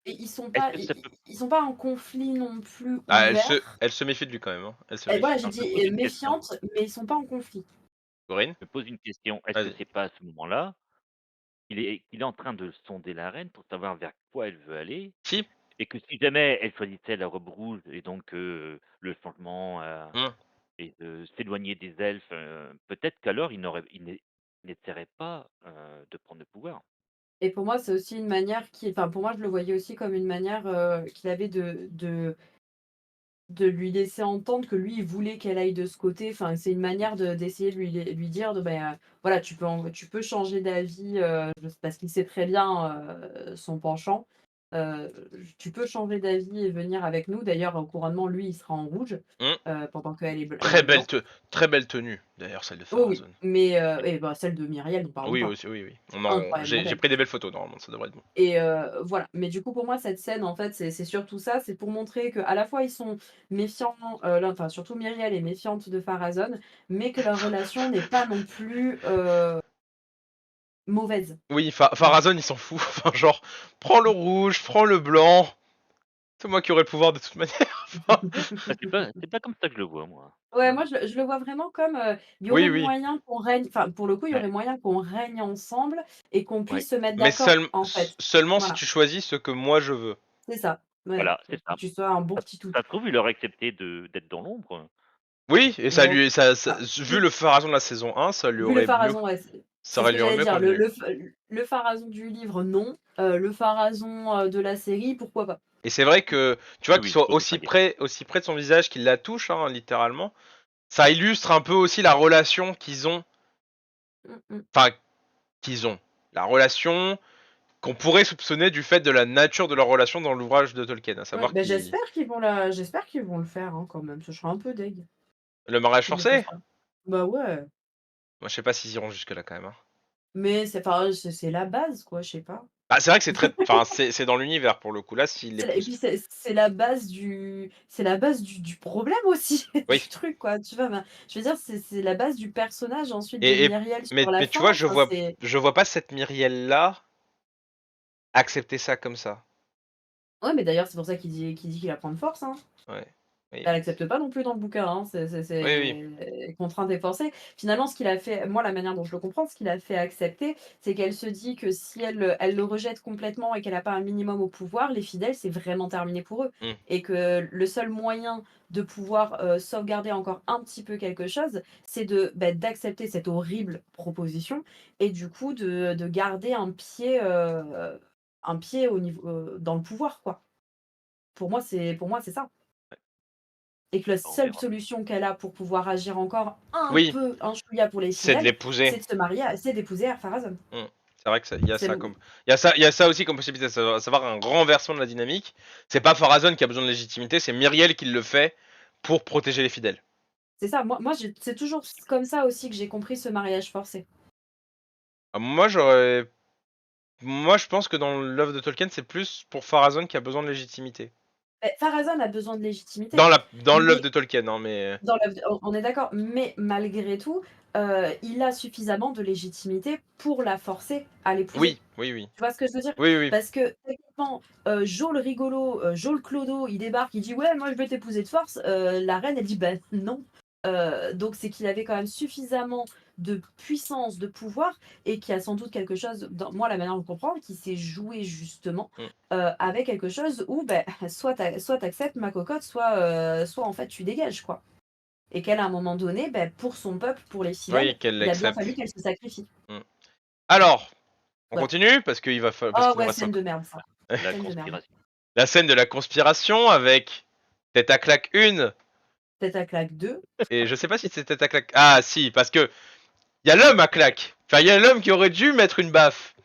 et ils sont Est-ce pas que ça peut ils sont pas en conflit non plus Ah, elle se, ouvert. elle se méfie de lui quand même, hein. Elle se Et voilà, méfie. j'ai alors je dit, me pose une question. méfiante, mais ils sont pas en conflit. Corinne, Je me pose une question. Est-ce que vas-y. c'est pas à ce moment-là qu'il est en train de sonder la reine pour savoir vers quoi elle veut aller Si. et que si jamais elle choisissait la robe rouge et donc le changement Hmm. et de s'éloigner des elfes, peut-être qu'alors il n'essaierait pas, de prendre le pouvoir. Et pour moi, c'est aussi une manière qui enfin, pour moi, je le voyais aussi comme une manière, qu'il avait de lui laisser entendre que lui, il voulait qu'elle aille de ce côté. Enfin, c'est une manière d'essayer de lui dire de, ben, voilà, tu peux changer d'avis, parce qu'il sait très bien, son penchant. Heu, Tu peux changer d'avis et venir avec nous. D'ailleurs, au couronnement, lui, il sera en rouge, Hmm. pendant elle Très est belle, blanc. très belle tenue, d'ailleurs, celle de Oui, oui, Pharazôn. mais et bah, celle de Myriel, n'en parlons Oui, pas. aussi, oui, oui. Incroyablement J'ai belle. pris des belles photos, normalement, ça devrait être bon. Et voilà. Mais du coup, pour moi, cette scène, en fait, c'est surtout ça. C'est pour montrer qu'à la fois, ils sont méfiants, là, enfin, surtout Myriel est méfiante de Pharazôn, mais que leur relation n'est pas non plus, mauvaise. Oui, Voilà. Pharazôn, il s'en fout. Enfin, genre, prends le rouge, prends le blanc. C'est moi qui aurai le pouvoir de toute manière. Enfin, Bah, c'est pas comme ça que je le vois moi. Ouais, moi, je le vois vraiment comme, il y oui, aurait oui. moyen qu'on règne enfin, pour le coup, il y Ouais, aurait moyen qu'on règne ensemble et qu'on ouais, puisse se mettre Mais d'accord, en fait. seulement si Voilà, tu choisis ce que moi je veux. c'est ça. Ouais, voilà, c'est que ça. tu sois un bon Ça petit toutou. ça se trouve, il aurait accepté d'être dans l'ombre. Oui, et ça Bon, lui, ah, vu le Pharazôn de la saison 1, ça lui vu le aurait mieux, Pharazôn, ouais, ça c'est ce aurait que lui aurait j'allais mieux dire. convenu. Le Pharazôn du livre, non. Le Pharazôn, de la série, pourquoi pas? Et c'est vrai que, tu vois, Oui, qu'il oui, soit faut distinguer. aussi près de son visage qu'il la touche, hein, littéralement, ça illustre un peu aussi la relation qu'ils ont, Mmh mh. enfin, qu'ils ont. La relation qu'on pourrait soupçonner du fait de la nature de leur relation dans l'ouvrage de Tolkien, à Ouais, savoir bah, qu'il j'espère qu'ils vont le faire, hein, quand même. Ce serait un peu deg le mariage s'ils le fassent forcé. pas. Bah, ouais, Moi, je sais pas s'ils iront jusque là quand même, hein. mais c'est enfin, c'est la base, quoi, je sais pas. Bah, c'est vrai que c'est très, enfin, c'est dans l'univers pour le coup là, s'il Et l'épouse. puis c'est la base du problème aussi, Oui. du truc, quoi, tu vois? Enfin, je veux dire, c'est la base du personnage ensuite de Et, et Myriel sur la mais tu fin, vois, enfin, c'est je vois pas cette Myriel là accepter ça comme ça. ouais, mais d'ailleurs, c'est pour ça qu'il dit qu'il va prendre force, hein. Ouais. Oui. Elle accepte pas non plus dans le bouquin, hein, Oui, oui. c'est contrainte et forcée. Finalement, ce qu'il a fait moi, la manière dont je le comprends, ce qu'il a fait accepter, c'est qu'elle se dit que si elle le rejette complètement et qu'elle a pas un minimum au pouvoir, les fidèles, c'est vraiment terminé pour eux Hmm. et que le seul moyen de pouvoir, sauvegarder encore un petit peu quelque chose, c'est bah, d'accepter cette horrible proposition et du coup de garder un pied au niveau, dans le pouvoir, quoi. Pour moi, c'est ça. Et que la On seule verra. solution qu'elle a pour pouvoir agir encore un Oui, peu, un chouïa pour les c'est de fidèles, l'épouser. c'est de se marier c'est d'épouser Pharazôn. Hmm. C'est vrai que il y a C'est ça le comme, il y a ça aussi comme possibilité, à savoir un renversement de la dynamique. C'est pas Pharazôn qui a besoin de légitimité, c'est Myriel qui le fait pour protéger les fidèles. c'est ça, moi j'ai c'est toujours comme ça aussi que j'ai compris ce mariage forcé. Ah, moi je pense que dans l'œuvre de Tolkien, c'est plus pour Pharazôn qui a besoin de légitimité. Pharazôn a besoin de légitimité, Dans l'œuvre mais de Tolkien, hein, mais dans la on est d'accord, mais malgré tout, il a suffisamment de légitimité pour la forcer à l'épouser. oui, oui, oui, Tu vois ce que je veux dire? oui, oui. Parce que techniquement, Jo le rigolo, Jo le clodo, il débarque, il dit: «Ouais, moi je vais t'épouser de force», la reine elle dit: «Bah non». Donc c'est qu'il avait quand même suffisamment de puissance, de pouvoir et qu'il y a sans doute quelque chose dans moi la manière de comprendre qui s'est joué justement, Mm. avec quelque chose où, beh, soit tu acceptes ma cocotte, soit en fait tu dégages quoi. Et qu'elle à un moment donné, beh, pour son peuple, pour les Oui, fidèles, qu'elle il a bien fallu l'accepte. qu'elle se sacrifie. Mm. Alors, On Ouais. continue parce qu'il va falloir, parce Ah qu'il nous ouais, reste scène de encore merde ça. La Scène de merde. conspiration. la scène de la conspiration avec Tête à claque 1 Tête à claque 2. et je sais pas si c'est Tête à claque. Ah si, parce que il y a l'homme à claque. Enfin, il y a l'homme qui aurait dû mettre une baffe.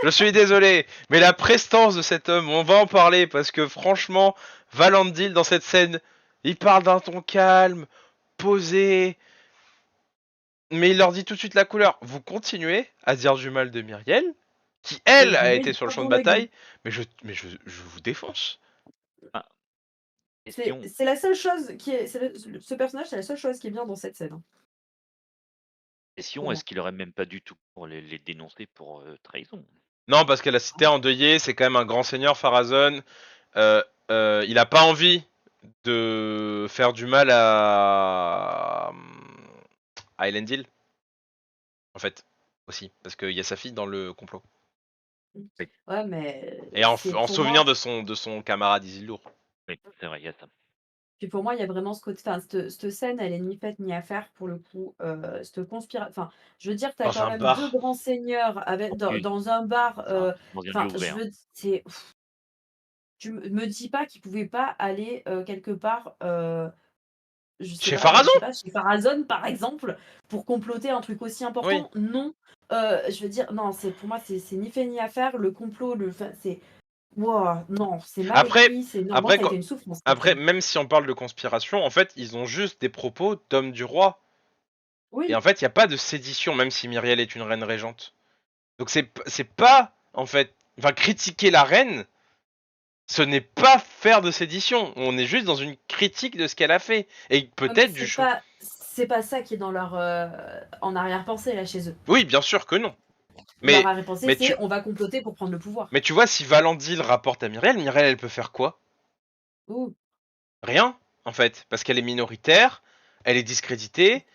Je suis désolé, mais la prestance de cet homme, on va en parler parce que franchement, Valandil dans cette scène, il parle d'un ton calme, posé, mais il leur dit tout de suite la couleur. Vous continuez à dire du mal de Myriel, qui Et elle vous a met été une sur le claque champ de dans la gueule. bataille, mais je vous défonce. Ah, C'est question, c'est la seule chose qui est. Ce personnage, c'est la seule chose qui est bien dans cette scène, hein, pour est-ce moi. qu'il aurait même pas du tout pour les dénoncer pour trahison? Non, parce que la cité endeuillée, c'est quand même un grand seigneur, Pharazôn. Euh, il a pas envie de faire du mal à Elendil, en fait, aussi, parce qu'il y a sa fille dans le complot. Oui, Ouais, mais Et c'est en pour souvenir moi. de son camarade Isildur. oui, c'est vrai, il y a ça. Puis pour moi, il y a vraiment ce côté. Enfin, cette scène, elle est ni faite ni à faire pour le coup. Enfin, je veux dire, tu as Dans quand un même deux bar. grands seigneurs avec, dans, Oui, dans un bar. dans un lieu Enfin, ouvert. tu me dis pas qu'ils pouvaient pas aller quelque part. Chez Pharazôn. Je sais pas, chez Pharazôn par exemple, pour comploter un truc aussi Oui. important. Non, je veux dire, non, pour moi, c'est ni fait ni à faire. Le complot, enfin, c'est, wow, non, c'est mal Après, écrit. Moi, après, ça a été une souffrance cette après, scène. même si on parle de conspiration, en fait, ils ont juste des propos d'homme du roi. Et en Oui, fait, il n'y a pas de sédition, même si Myriel est une reine régente. Donc c'est pas, en fait, enfin, critiquer la reine, ce n'est pas faire de sédition. On est juste dans une critique de ce qu'elle a fait. Et ouais, mais peut-être du choix. c'est pas ça qui est dans leur en arrière-pensée là chez eux. Oui, bien sûr que non. Leur Mais, arrière-pensée, mais c'est tu, on va comploter pour prendre le pouvoir. mais tu vois, si Valandil rapporte à Myriel, Myriel, elle peut faire quoi? Ouh, Rien, en fait. Parce qu'elle est minoritaire, elle est discréditée.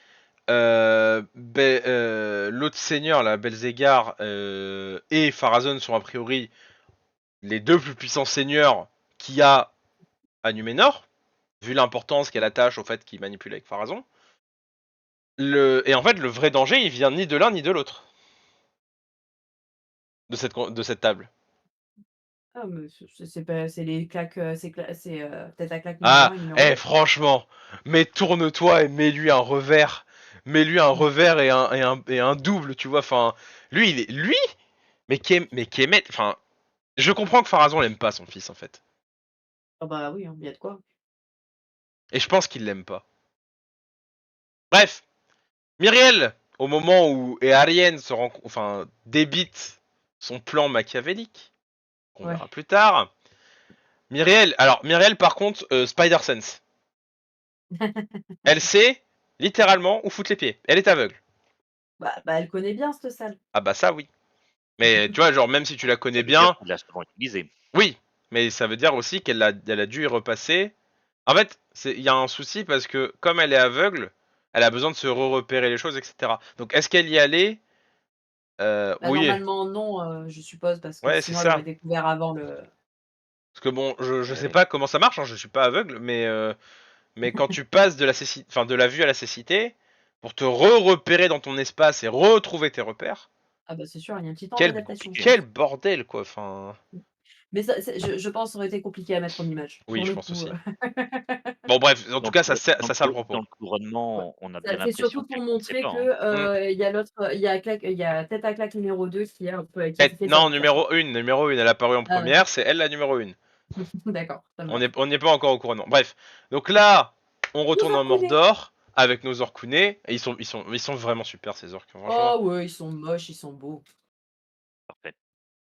L'autre seigneur, la Belzégar, et Pharazôn sont a priori les deux plus puissants seigneurs qu'il y a à Numénor, vu l'importance qu'elle attache au fait qu'il manipule avec Pharazôn. Et en fait, le vrai danger, il vient ni de l'un ni de l'autre de cette table. ah, mais c'est pas, c'est les claques, tête à claque numéro Ah, 1 et numéro 2. franchement, mais tourne-toi et mets-lui un revers. Mets-lui un revers et un double, tu vois. Enfin, lui, mais Kemet, enfin, je comprends que Pharazôn l'aime pas son fils en fait. Ah bah oui, il y a de quoi. Et je pense qu'il l'aime pas. Bref, Myriel, au moment où Earien débite son plan machiavélique, qu'on Ouais. verra plus tard. Myriel par contre, Spider Sense. Elle sait littéralement où foutre les pieds. Elle est aveugle. Bah, elle connaît bien cette salle. Ah bah ça oui. Mais tu vois, genre même si tu la Ça connais veut dire bien, qu'il l'a souvent utilisé. oui. Mais ça veut dire aussi elle a dû y repasser. En fait, il y a un souci parce que comme elle est aveugle, elle a besoin de se repérer les choses, etc. Donc est-ce qu'elle y allait? Bah, Oui. normalement non, je suppose parce que Ouais, c'est sinon elle aurait ça. découvert avant le Parce que bon, je sais Ouais. pas comment ça marche, hein, je suis pas aveugle, mais quand tu passes de la vue à la cécité, pour te repérer dans ton espace et retrouver tes repères, ah bah, c'est sûr, il y a un petit temps quel, d'adaptation, je Compliqué. quel pense. bordel quoi. Enfin, Mais ça, je pense ça aurait été compliqué à mettre en image, oui, pour je le pense coup, aussi. Bon bref, en tout cas, Dans ça sert le dans propos. le ouais. couronnement, on a bien C'est l'impression surtout pour qu'elle comptait montrer pas, que, hein. Hmm. il y a l'autre, il y a tête à claque numéro 2 qui a un peu qui s'est fait Non, sortir, quoi. numéro 1, elle est apparue en Ah d'accord. première, c'est elle la numéro 1. D'accord, ça marche. On n'y est pas encore au couronnement. Bref, donc là, on Nous retourne en en connaît! Mordor avec nos orcunés. Et ils sont vraiment super ces orques, franchement. Oh ouais, ils sont moches, ils sont beaux. Parfait.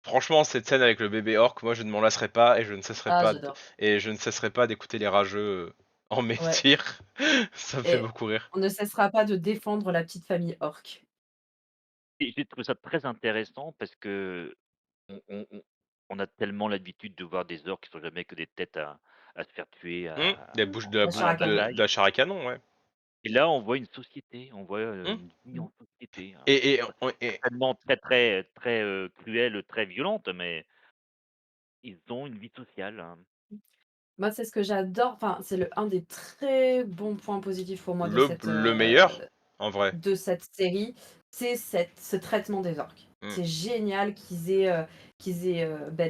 Franchement, cette scène avec le bébé orc, moi je ne m'en lasserai pas Ah j'adore. et je ne cesserai pas d'écouter les rageux en Ouais mentir. Ça me fait et beaucoup rire. on ne cessera pas de défendre la petite famille orque. Et j'ai trouvé ça très intéressant parce que on on on on a tellement l'habitude de voir des orques qui sont jamais que des têtes à se faire tuer Des bouches La chair à canon. de la chair à canon, ouais. et là, on voit une société, on voit, Hmm. une vie Mmh. en société, hein. Et Certainement très, cruelle, très violente, mais ils ont une vie sociale, hein. Moi, c'est ce que j'adore, enfin, c'est un des très bons points positifs pour moi le meilleur, en vrai. de cette série, c'est ce traitement des orques. Mm. c'est génial qu'ils aient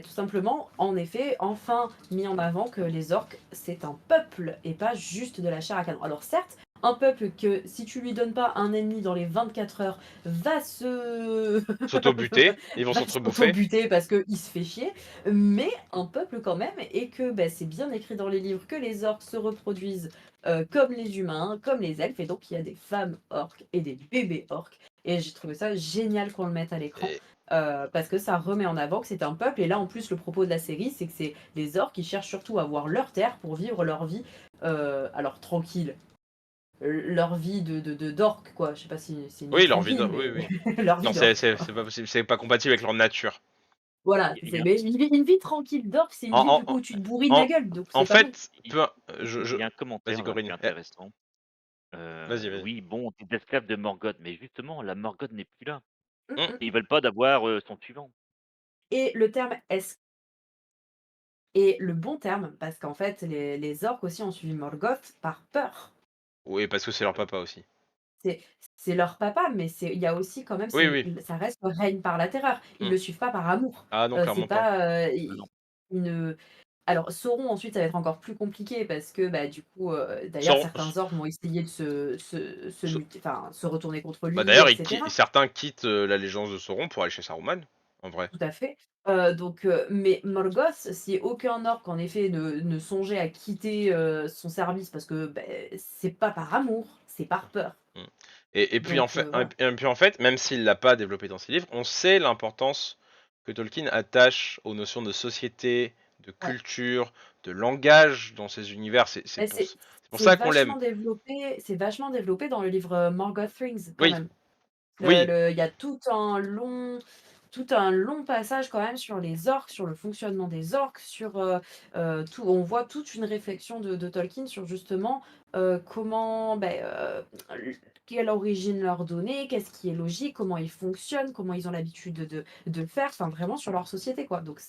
tout simplement, en effet, enfin mis en avant que les orques, c'est un peuple et pas juste de la chair à canon. Alors certes, un peuple que si tu lui donnes pas un ennemi dans les 24 heures, va se S'auto-buter, ils vont va s'entre-bouffer. s'auto-buter parce qu'il se fait chier, mais un peuple quand même, et que c'est bien écrit dans les livres que les orques se reproduisent comme les humains, comme les elfes, et donc il y a des femmes orques et des bébés orques. Et j'ai trouvé ça génial qu'on le mette à l'écran. Et, Parce que ça remet en avant que c'est un peuple, et là en plus le propos de la série c'est que c'est les orques qui cherchent surtout à avoir leur terre pour vivre leur vie, alors tranquille, leur vie d'orque quoi, je sais pas si c'est une vie oui, leur vie. tranquille, Oui, mais oui. leur Non, vie c'est d'orque c'est- quoi. c'est pas possible, c'est pas compatible avec leur nature. Voilà, Il y c'est, a, mais une vie tranquille d'orque, c'est une En, vie du en, coup où tu te bourrines la en, gueule, donc en c'est pas bon. fait, il- je... il y a un Vas-y, commentaire là qui Corinne. est intéressant. Vas-y, vas-y. Oui, bon, t'es esclave de Morgoth, mais justement, la Morgoth n'est plus là. Mm, Hmm. mm. Et ils veulent pas d'avoir son suivant. Et le terme est le bon terme, parce qu'en fait les orques aussi ont suivi Morgoth par peur. Oui, parce que c'est leur papa aussi. C'est c'est leur papa, mais il y a aussi quand même, Oui, oui. ça reste le règne par la terreur. Ils Hmm. le suivent pas par amour. Ah non, C'est clairement pas. pas, Ah non. alors Sauron ensuite ça va être encore plus compliqué parce que, du coup, d'ailleurs Sauron- certains orques vont essayer de se Sau- muter, enfin se retourner contre Bah lui, d'ailleurs, etc. certains quittent l'allégeance de Sauron pour aller chez Saruman, en vrai. Tout à fait. Donc, mais Morgoth, si aucun orc en effet ne songeait à quitter, son service parce que, c'est pas par amour, c'est par peur. Hmm. Et puis Donc, voilà. en fait, même s'il l'a pas développé dans ses livres, on sait l'importance que Tolkien attache aux notions de société, de Ouais. culture, de langage dans ses univers. Bah, c'est C'est pour c'est ça qu'on l'aime. vachement développé dans le livre, Morgoth Rings quand Oui, même. oui. Il y a tout un long passage quand même sur les orques, sur le fonctionnement des orques, sur, tout, on voit toute une réflexion de Tolkien sur justement, comment, quelle origine leur donner, qu'est-ce qui est logique, comment ils fonctionnent, comment ils ont l'habitude de le faire, enfin vraiment sur leur société quoi. Donc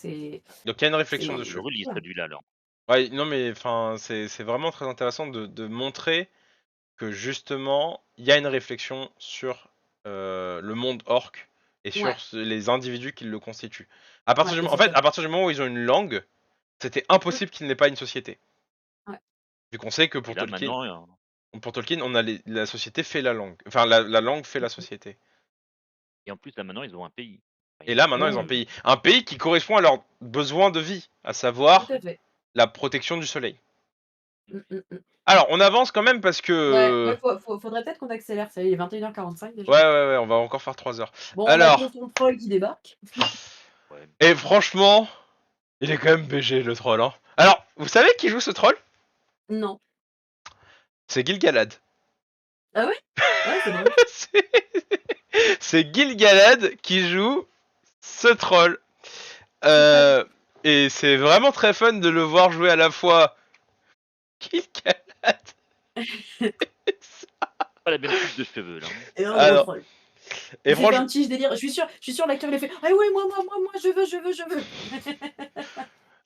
Donc il y a une réflexion Ah, je le dessus. relis voilà. celui-là alors. Ouais, non mais enfin, c'est vraiment très intéressant de montrer que justement, il y a une réflexion sur le monde orc et sur Ouais, les individus qui le constituent. À partir ouais, du, et en c'est fait, top. à partir du moment où ils ont une langue, c'était Mmh, impossible qu'il n'ait pas une société. ouais. Vu qu'on sait que Et là maintenant, Pour Tolkien, on a la société fait la langue. Enfin, la langue fait la société. et en plus là maintenant ils ont un pays. Enfin, Et ils là, ont maintenant, un ils ont Mmh, un pays qui correspond à leurs besoins de vie, à tout savoir à fait. la protection du soleil. Mmh, mmh, mmh. Alors, on avance quand même parce Ouais, que... ouais, faudrait peut-être qu'on accélère, ça y est, il est 21h45 déjà. Ouais, on va encore faire 3 heures. Bon, on a Alors, tonton Troll qui débarque. Ouais. et franchement, il est quand même BG le troll. Hein. Alors, vous savez qui joue ce troll? Non. C'est Gil-galad. Ah ouais? Ah, c'est drôle. c'est c'est Gil-galad qui joue ce troll. C'est très drôle. Euh, et c'est vraiment très fun de le voir jouer à la fois Gil-galad. Pas la même coupe de cheveux là. Et un gros Alors, troll. et Il s'est fait franchement, un petit délire. Je suis sûr l'acteur il a fait: «Ah oui, moi, je veux».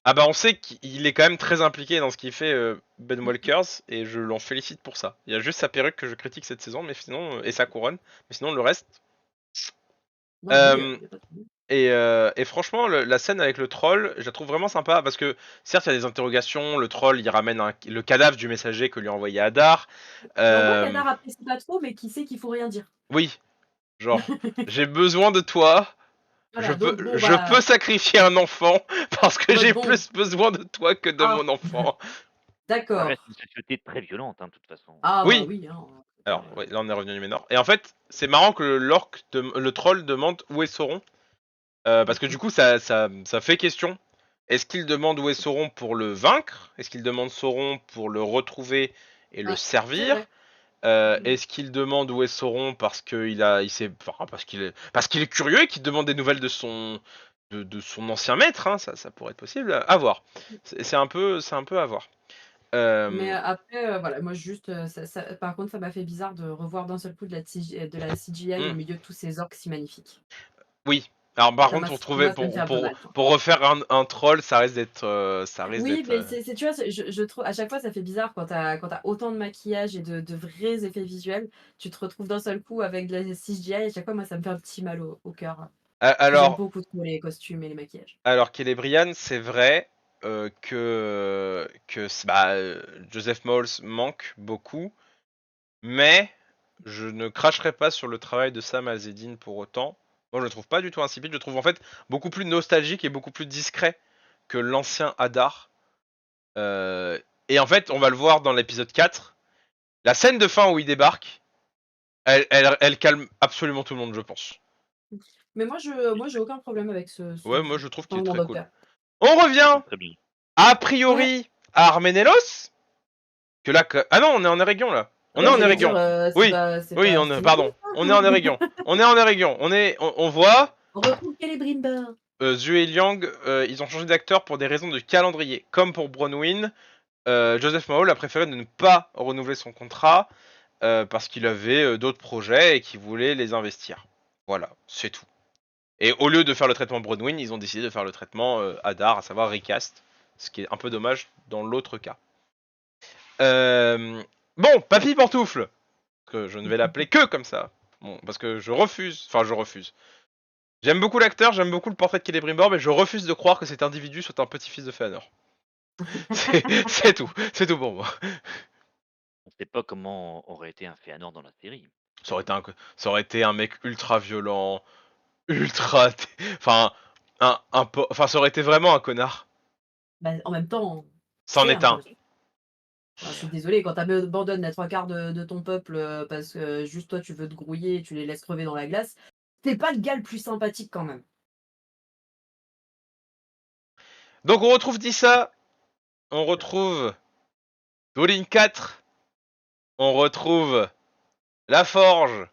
ah bah on sait qu'il est quand même très impliqué dans ce qu'il fait Ben Mmh mh. Walkers et je l'en félicite pour ça. Il y a juste sa perruque que je critique cette saison, mais sinon et sa couronne, mais sinon le reste. Non, lui, Euh, y a pas de problème. et franchement, la scène avec le troll, je la trouve vraiment sympa parce que certes il y a des interrogations, le troll il ramène le cadavre du messager que lui a envoyé Hadar. Et on voit Euh, qu'Adar apprécie pas trop, mais qu'il sait qu'il faut rien dire. oui, genre j'ai besoin de toi. Voilà, donc bon, Je peux sacrifier un enfant parce en que mode j'ai bon, plus besoin de toi que de ah, mon enfant. Ça d'accord. reste une société très violente hein, de toute façon. Ah bah Oui, oui, hein, alors, ouais, là on est revenu à Numénor. Et en fait, c'est marrant que le troll demande où est Sauron. Parce que du coup, ça fait question. Est-ce qu'il demande où est Sauron pour le vaincre? Est-ce qu'il demande Sauron pour le retrouver et le ouais, c'est vrai. servir? Mmh. Est-ce qu'il demande où est Sauron parce qu'il est curieux et qu'il demande des nouvelles de son ancien maître, hein, ça pourrait être possible. À voir. C'est un peu à voir. Mais, Euh, après, voilà, moi juste, par contre, ça m'a fait bizarre de revoir d'un seul coup de la CGI au hmm, milieu de tous ces orques si magnifiques. oui. Alors par Ça contre, m'a moi, ça me fait un peu mal, quoi. pour refaire un troll, ça risque Oui, d'être. mais tu vois, je trouve à chaque fois ça fait bizarre quand tu as autant de maquillage et de vrais effets visuels, tu te retrouves d'un seul coup avec de la CGI, à chaque fois moi ça me fait un petit mal au cœur. Parce que j'aime Alors, beaucoup trop les costumes et les maquillages. Celebrian, c'est vrai bah, Joseph Mawles manque beaucoup, mais je ne cracherai pas sur le travail de Sam Azedine pour autant. Moi, je le trouve pas du tout insipide. Je le trouve en fait beaucoup plus nostalgique et beaucoup plus discret que l'ancien Hadar. Euh, et en fait, on va le voir dans l'épisode 4. La scène de fin où il débarque, elle calme absolument tout le monde, je pense. Mais moi, j'ai aucun problème avec Ouais, moi je trouve qu'il est changement très cool. d'acteur. On revient Très bien. a Ouais, priori à Armenelos. Ah non, on est en Eregion là. On est ouais, en j'allais dire, Eregion. Oui, oui, c'est pardon. limite, On est en hein. Eregion. On est en Eregion. On voit On retrouve Celebrimbor. Zhu et Liang, ils ont changé d'acteur pour des raisons de calendrier. Comme pour Bronwyn, Joseph Mawle a préféré de ne pas renouveler son contrat parce qu'il avait d'autres projets et qu'il voulait les investir. Voilà, c'est tout. Et au lieu de faire le traitement Bronwyn, ils ont décidé de faire le traitement Hadar, à savoir recast, ce qui est un peu dommage dans l'autre cas. Bon, Papy Pantoufle, que je ne vais l'appeler que comme ça. Bon, parce que je refuse. Enfin, je refuse. J'aime beaucoup l'acteur, j'aime beaucoup le portrait de Celebrimbor, mais je refuse de croire que cet individu soit un petit-fils de Fëanor. C'est tout. C'est tout pour moi. On sait pas comment aurait été un Fëanor dans la série. Ça aurait été un mec ultra violent, ultra. Enfin, enfin, ça aurait été vraiment un connard. Bah, en même temps, C'en c'est est un un. connard. Enfin, je suis désolée, quand tu abandonnes les 3 quarts de ton peuple parce que juste toi tu veux te grouiller et tu les laisses crever dans la glace, t'es pas le gars le plus sympathique quand même. Donc on retrouve Dissa, on retrouve Durin 4, on retrouve La Forge,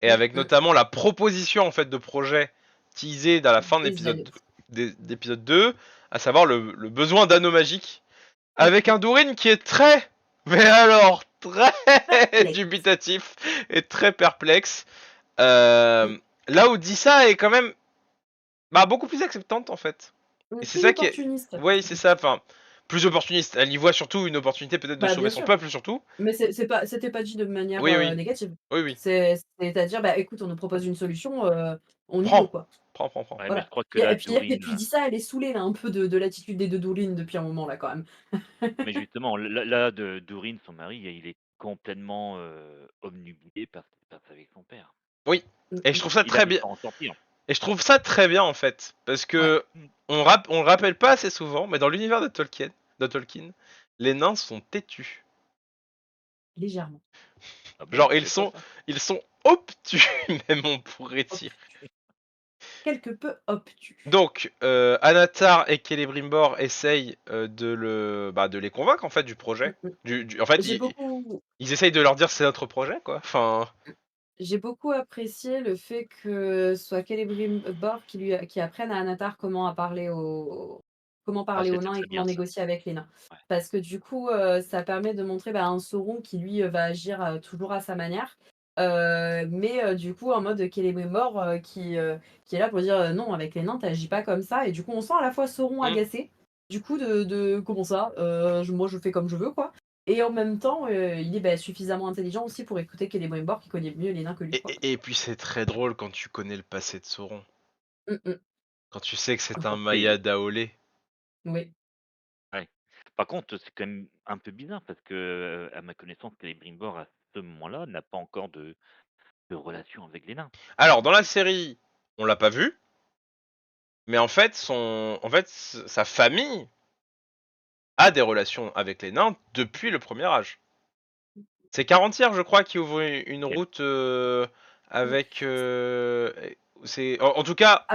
et Mm, avec mm. notamment la proposition en fait de projet teasée dans la fin de Des l'épisode ailes. d'épisode 2, à savoir le besoin d'anneaux magiques, Mm, avec mm. un Durin qui est très, mais alors très Perplexe. dubitatif et très perplexe. Mm. Là où Dissa est quand même beaucoup plus acceptante en fait. Et c'est Plus ça qui est. opportuniste. Oui, c'est ça, enfin, plus opportuniste. Elle y voit surtout une opportunité peut-être de Bah sauver bien son sûr. peuple surtout. Mais c'était pas dit de manière Oui, oui, négative. oui, oui. C'est-à-dire, bah écoute, on nous propose une solution, on y go Prends, quoi. prends, prends, prends. Ouais, mais je Voilà. crois que Et, là, et puis, et Durin, puis dit ça, elle est saoulée là un peu de l'attitude des deux Dourines depuis un moment là quand même. mais justement, là, de Durin, son mari, il est complètement obnubilé par ce qui se passe avec son père. Oui. Mm, Et je mm. trouve ça Il très arrive bien. pas à en sortir. Et je trouve ça très bien en fait, parce Ouais, que on le rappelle pas assez souvent, mais dans l'univers de Tolkien, les nains sont têtus. légèrement. Ah bon, Genre je savais pas ça. ils sont obtus même on pourrait dire. Obtus. Quelque peu obtus. Donc Anatar et Celebrimbor essayent de les convaincre en fait du Mm, projet. mm. En fait, J'ai beaucoup, ils essayent de leur dire c'est notre projet quoi. Enfin, j'ai beaucoup apprécié le fait que ce soit Celebrimbor qui apprenne à Anatar comment Ah, parler aux c'était nains et très bien comment ça. négocier avec les nains. Ouais. Parce que du coup, ça permet de montrer, bah, un Sauron qui lui, va agir, toujours à sa manière. Mais du coup en mode Celebrimbor, qui est là pour dire: «Non, avec les nains, tu agis pas comme ça» et du coup on sent à la fois Sauron hmm. agacé, du coup de «Comment ça? Moi je fais comme je veux quoi». Et en même temps, il est, bah, suffisamment intelligent aussi pour écouter Celebrimbor qui connaît mieux les nains que lui, Et, quoi. et puis c'est très drôle quand tu connais le passé de Sauron, Mmh mh. quand tu sais que c'est un Et Maya Daolé. Oui. ouais. Par contre, c'est quand même un peu bizarre parce que, à ma connaissance, Celebrimbor, à ce moment-là, n'a pas encore de relation avec les nains. Alors dans la série, on l'a pas vu, mais sa famille a des relations avec les nains depuis le premier âge. C'est Carantière, je crois, qui ouvre une OK. route Mmh. avec. En tout cas,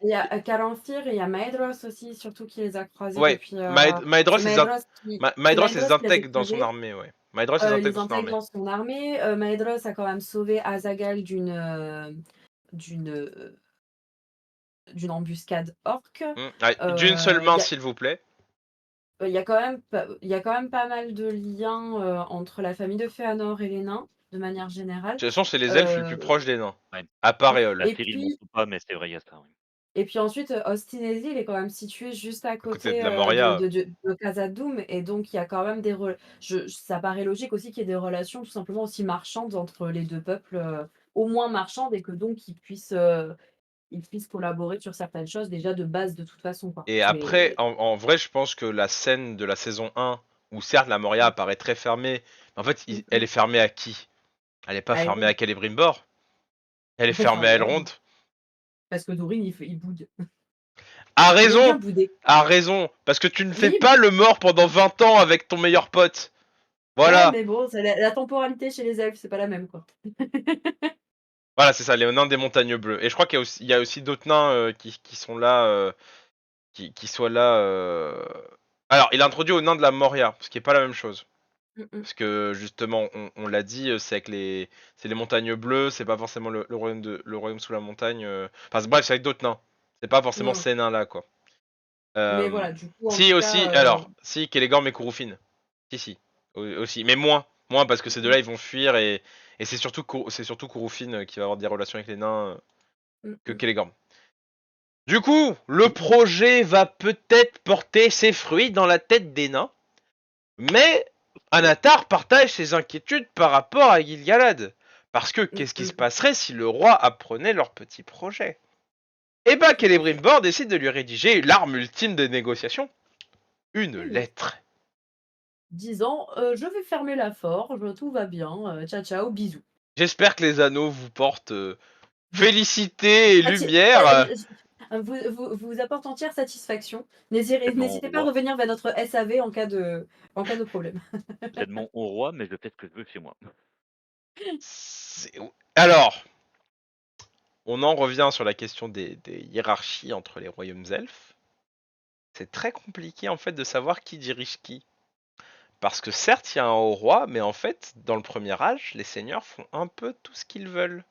Il y a Calanthir et il y a Maedhros aussi, surtout qui les a croisés ouais. depuis, Maedhros c'est c'est Maedhros les Maedhros qui les a intègre dans son croisés, armée, ouais. Maedhros les intègre les dans son intègre armée. dans son armée. Maedhros a quand même sauvé Azaghal d'une, d'une embuscade orque. Ouais, d'une seule Il main, y a s'il vous plaît. il y a quand même pas mal de liens, entre la famille de Fëanor et les nains, de manière générale. De toute façon, c'est les elfes les plus Heu, proches des nains. Ouais. À part oui Éole, La et série le montre puis pas, mais c'est vrai, il y a ça, oui. et puis ensuite, Ostinesi, il est quand même situé juste à à côté de côté, la Moria. de Khazad-dûm et donc il y a quand même des re je ça paraît logique aussi qu'il y ait des relations tout simplement aussi marchandes entre les 2 peuples, au moins marchandes et que donc ils puissent collaborer sur certaines choses déjà de base de toute façon, quoi. Et après, en vrai, je pense que la scène de la saison 1, où certes la Moria apparaît très fermée, mais en fait, elle est fermée à qui? Elle est pas À fermée Elrond. à Celebrimbor. Elle est fermée Enfin, à ouais, Elrond. parce que Dorine, il boude. A Il aime bien raison! bouder. A raison! Parce que tu ne fais Oui, pas le mort pendant 20 ans avec ton meilleur pote. ouais, Voilà. mais bon, c'est la temporalité chez les elfes, c'est pas la même, quoi. Voilà, c'est ça, les nains des montagnes bleues. Et je crois qu'il y a aussi d'autres nains qui sont là, qui soient là. Alors, il a introduit aux nains de la Moria, ce qui est pas la même chose. Parce que justement, on l'a dit, c'est les montagnes bleues, c'est pas forcément le royaume sous la montagne. Enfin, bref, c'est avec d'autres nains. C'est pas forcément Ouais. ces nains-là, quoi. Mais voilà, du coup, en Si tout aussi, cas, alors, si Celeborn et Curufin. Si, aussi, mais moins parce que ces deux-là ils vont fuir et c'est surtout Curufin qui va avoir des relations avec les nains que Celeborn. Du coup, le projet va peut-être porter ses fruits dans la tête des nains, mais Anatar partage ses inquiétudes par rapport à Gil-galad. Parce que qu'est-ce qui se passerait si le roi apprenait leur petit projet? Et bah, Celebrimbor décide de lui rédiger l'arme ultime des négociations, une lettre. disant je vais fermer la forge, tout va bien, ciao ciao, bisous. J'espère que les anneaux vous portent félicité et lumière. Vous apporte entière satisfaction. Tellement N'hésitez pas à roi, revenir vers notre SAV en cas de problème. tellement au roi, mais je fais ce que je veux chez moi. Alors, on en revient sur la question des hiérarchies entre les royaumes elfes. C'est très compliqué en fait de savoir qui dirige qui. Parce que certes, il y a un haut roi, mais en fait, dans le premier âge, les seigneurs font un peu tout ce qu'ils veulent.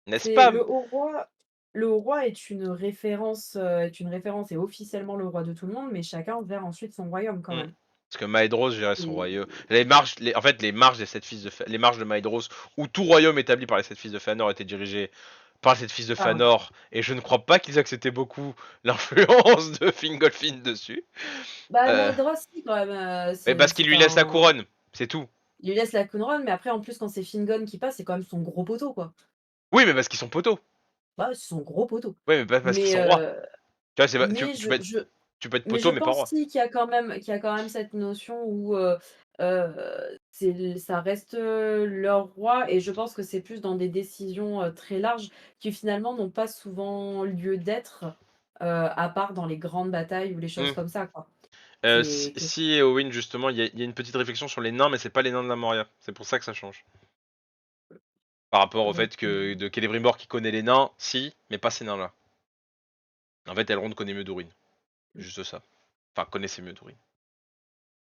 N'est-ce C'est pas? le haut roi. Le haut roi est une référence et officiellement le roi de tout le monde, mais chacun vers ensuite son royaume quand Hmm. même. Parce que Maedhros gérait son Et royaume. En fait, les marches des sept fils de les marches de Maedhros, où tout royaume établi par les sept fils de Fëanor était dirigé par les sept fils de ah ouais. Fëanor, et je ne crois pas qu'ils acceptaient beaucoup l'influence de Fingolfin dessus. Bah, Euh, Maedhros, si, quand même, mais parce qu'il lui laisse la couronne, c'est tout. il lui laisse la couronne, mais après, en plus, quand c'est Fingon qui passe, c'est quand même son gros poteau, quoi. Oui, mais parce qu'ils sont poteaux. Bah, c'est son gros poteau. Oui, mais pas parce qu'ils Mais, sont rois. Tu vois, mais tu peux être mais je poteau, mais pas pense roi. si qu'il y a quand même cette notion où, ça reste, leur roi et je pense que c'est plus dans des décisions, très larges qui finalement n'ont pas souvent lieu d'être, à part dans les grandes batailles ou les choses Hmm. comme ça, quoi. Si, C'est que si Eowyn, justement, il y a une petite réflexion sur les nains, mais c'est pas les nains de la Moria. C'est pour ça que ça change. Par rapport au faudrait fait que que de Celebrimbor qui connaît les nains, si, mais pas ces nains-là. En fait, Elrond connaît mieux Durin. Juste ça. Enfin, connaissait mieux Durin.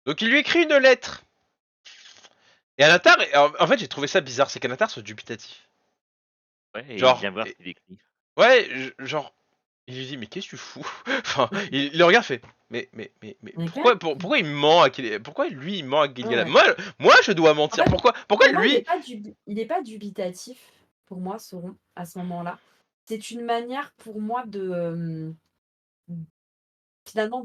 Donc il lui écrit une lettre. Et Anatar, en fait, j'ai trouvé ça bizarre, c'est qu'Anatar soit dubitatif. Ouais, et il Genre, vient voir ce qu'il écrit. ouais, genre, il lui dit, mais qu'est-ce que tu fous? Enfin, il le regarde, fait, mais pourquoi il ment pourquoi lui il ment à Gil-galad? Ouais. Moi, je dois En mentir. fait, Pourquoi pour moi, lui? il est pas dubitatif, pour moi, Sauron, à ce moment-là. C'est une manière pour moi de, finalement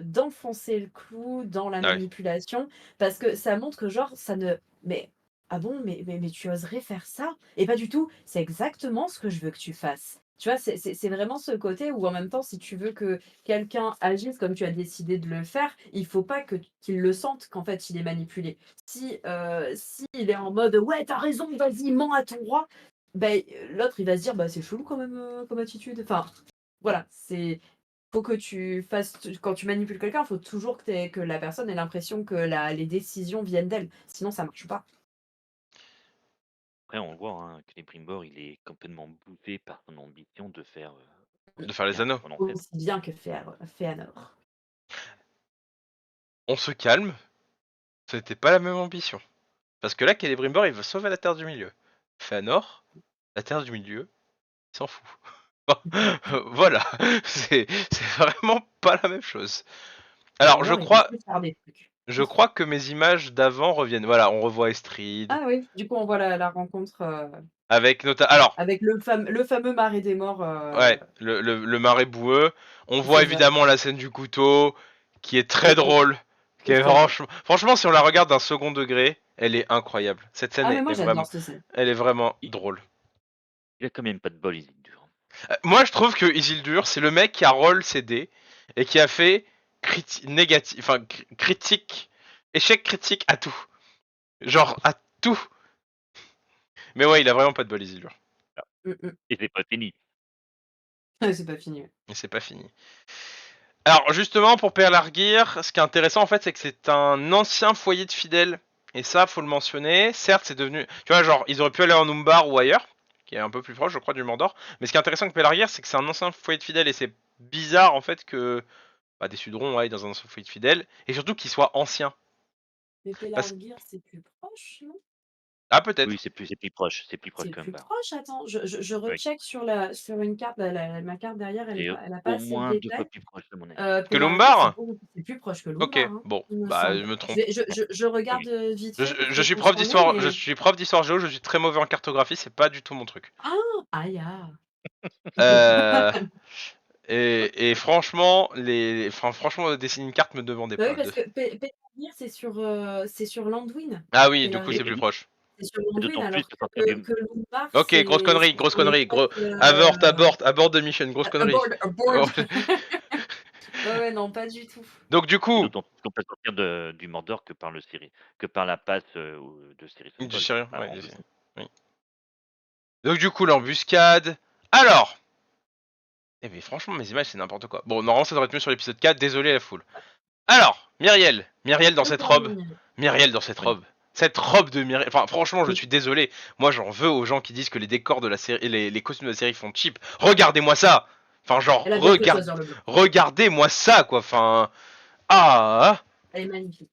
d'enfoncer le clou dans la Ah ouais. manipulation, parce que ça montre que genre ça ne mais ah bon, mais tu oserais faire ça? Et pas du tout, c'est exactement ce que je veux que tu fasses. Tu vois? C'est vraiment ce côté où en même temps, si tu veux que quelqu'un agisse comme tu as décidé de le faire, il faut pas qu'il le sente qu'en fait il est manipulé. Si il est en mode: «Ouais, t'as raison, vas-y, mens à ton roi», ben l'autre il va se dire: «Bah, c'est chelou quand même, comme attitude». Enfin, voilà, faut que tu fasses quand tu manipules quelqu'un, il faut toujours que la personne ait l'impression que les décisions viennent d'elle, sinon ça marche pas. Après, on le voit, hein, Celebrimbor, il est complètement bouffé par son ambition de faire De faire les bien anneaux. son ancêtre. Aussi bien que Fëanor. On se calme. C'était pas la même ambition. Parce que là, Celebrimbor, il veut sauver la Terre du Milieu. Fëanor, la Terre du Milieu, il s'en fout. Voilà, c'est vraiment pas la même chose. Alors, Fëanor, il veut juste faire des trucs. je crois que mes images d'avant reviennent. Voilà, on revoit Estrid Ah oui, du coup, on voit la rencontre, avec alors, avec le fameux marais des morts, ouais, le marais boueux. On voit c'est ça. évidemment la scène du couteau, qui est très Et oh, drôle. Qui c'est est trop drôle. franchement, si on la regarde d'un second degré, elle est incroyable. Cette scène Ah mais moi est vraiment, j'adore cette scène. elle est vraiment Il drôle. il a quand même pas de bol, Isildur. Moi, je trouve que Isildur, c'est le mec qui a roll ses dés et qui a fait négatif, enfin critique, échec critique à tout. Genre à tout. Mais ouais, il a vraiment pas de bol, Isildur. Et c'est pas fini. C'est pas fini. Et c'est pas fini. Alors justement, pour Pelargir, ce qui est intéressant en fait, c'est que c'est un ancien foyer de fidèles. Et ça, faut le mentionner. Certes, c'est devenu... Tu vois, genre, ils auraient pu aller en Umbar ou ailleurs, qui est un peu plus proche, je crois, du Mordor. Mais ce qui est intéressant avec Pelargir, c'est que c'est un ancien foyer de fidèles. Et c'est bizarre, en fait, que des Sudrons aillent dans un ancien foyer de fidèles. Et surtout qu'il soit ancien. Mais Parce- Pelargir, c'est plus proche, non? Ah, Oui, peut-être. c'est plus proche. C'est plus proche C'est que plus Umbar. proche, attends, je Oui. recheck sur une carte, ma carte derrière, C'est elle a pas au assez de moins 2 fois détails. plus proche de mon avis. Que Pelargir, l'Umbar. c'est plus proche que Ok, Lumbar, hein, bon. il me Bah, je semble. me trompe. Je regarde, Oui. vite Je, fait pour je te suis prof confirmer, d'histoire, je mais suis prof d'histoire géo, je suis très mauvais en cartographie, c'est pas du tout mon truc. ah! Aïe, ah! Euh, et franchement, franchement, dessiner une carte me demandait Bah, oui, pas. parce que Pelargir, c'est sur Landuin, Ah oui, du coup, Pelargir. c'est plus proche. C'est sur Et Landuin, d'autant plus alors qu'à partir du que Lumbar, Ok, grosse connerie, c'est grosse sur les connerie. côtes, Abort de mission, grosse connerie. abort. Ouais, ouais, non, pas du tout. Donc du et coup, d'autant plus qu'on peut sortir du Mordor que par la passe, de Ciri du Sol. sérieux, Bah, ouais, en 2. oui. Donc du coup, l'embuscade. Alors, eh mais franchement, mes images, c'est n'importe quoi. Bon, normalement, ça devrait être mieux sur l'épisode 4. Désolé la foule. Alors, Myriel dans cette robe. Myriel dans cette Oui. robe. Cette robe de Myriel. Enfin, franchement, je Oui. suis désolé. Moi, j'en veux aux gens qui disent que les décors de la série, les costumes de la série font cheap. Regardez-moi ça. Enfin, genre, Elle a bien fait de choisir le bleu. regardez-moi ça, quoi. Enfin, ah. Elle est magnifique.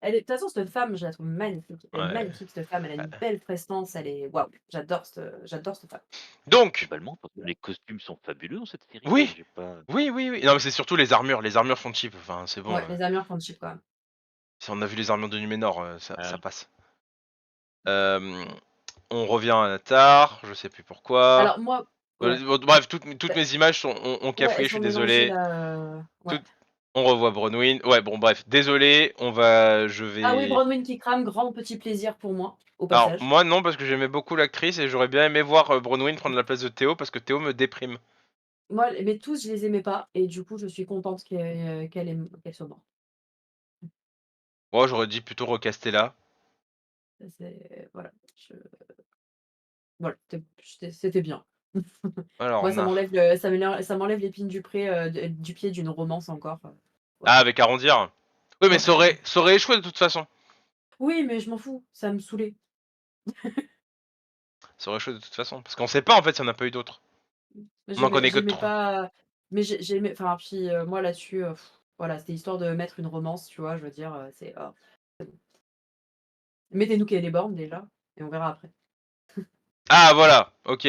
De toute façon, cette femme, je la trouve magnifique. Elle est Ouais. magnifique, cette femme. Elle a une belle prestance. Elle est waouh. J'adore cette femme. Donc, Globalement, parce que les costumes sont fabuleux dans cette série. oui, J'ai pas oui. Non, mais c'est surtout les armures. Les armures font cheap. Enfin, c'est bon. Ouais, les armures font cheap quand même. Si on a vu les armures de Numénor, ça oui. passe. On revient à la tard. Je sais plus pourquoi. Alors moi, ouais, Bon, bref, toutes bah, mes images ont ouais, cafouillé, elles je suis sont mélangées désolé. là. Ouais. On revoit Bronwyn. Ouais, bon, bref, désolé, je Ah oui, vais... Bronwyn qui crame, grand petit plaisir pour moi, au Alors, passage. moi non, parce que j'aimais beaucoup l'actrice et j'aurais bien aimé voir Bronwyn prendre la place de Théo, parce que Théo me déprime. Moi, mais tous, je les aimais pas, et du coup, je suis contente qu'elle soit morte. Moi, j'aurais dit plutôt recaster là. Voilà. Voilà, c'était bien. Alors, Moi, on a... ça m'enlève l'épine du du pied d'une romance encore. Ah, Voilà. avec Arrondir. Oui, mais Ouais. ça aurait échoué de toute façon. Oui, mais je m'en fous, ça me saoulait. Ça aurait échoué de toute façon. Parce qu'on sait pas, en fait, s'il n'y en a pas eu d'autres. On en connaît que J'aimais 3. pas, mais j'aimais, enfin, puis moi là-dessus, voilà, c'était histoire de mettre une romance, tu vois, je veux dire, c'est bon. Mettez-nous qu'elle est borne déjà, et on verra après. Ah, voilà, ok.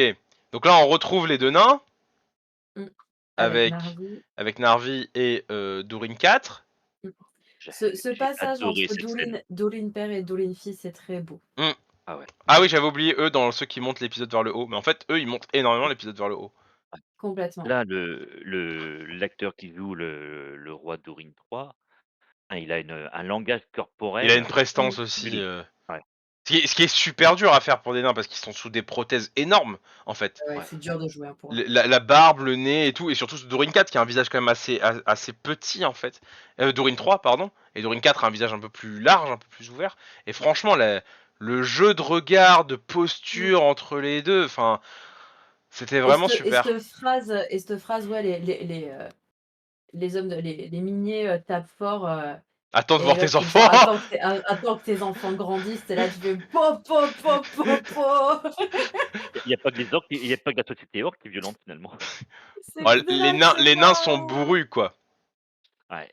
Donc là, on retrouve les deux nains, Mmh. Avec avec, Narvi. avec Narvi et Durin 4. Mmh. J'ai Ce j'ai passage adoré entre cette scène. Dolin père et Dolin fils, c'est très beau. Ah ouais. Ah oui, j'avais oublié eux dans ceux qui montent l'épisode vers le haut. Mais en fait, eux, ils montent énormément l'épisode vers le haut. Complètement. Là, l'acteur qui joue le roi Dorin III, il a un langage Il a une corporel, Mmh. prestance mais aussi. il ouais, Ce qui est super dur à faire pour des nains parce qu'ils sont sous des prothèses énormes, en fait. Ouais, ouais. c'est dur de jouer, hein, pour eux. La barbe, le nez et tout. Et surtout Dorin 4 qui a un visage quand même assez petit, en fait. Dorin 3, pardon. Et Dorin 4 a un visage un peu plus large, un peu plus ouvert. Et franchement, le jeu de regard, de Mmh. posture entre les deux, enfin, c'était vraiment super. Et cette phrase, ouais, les hommes les miniers, tapent fort, Attends de et voir tes l'autre il dit: enfants. attends que tes enfants grandissent», et là tu fais: «Po, po, po, po, po». Il y a pas que les orques, il y a pas que la société orque qui est violente finalement. C'est Oh, les nains sont exactement. bourrus, quoi. Ouais.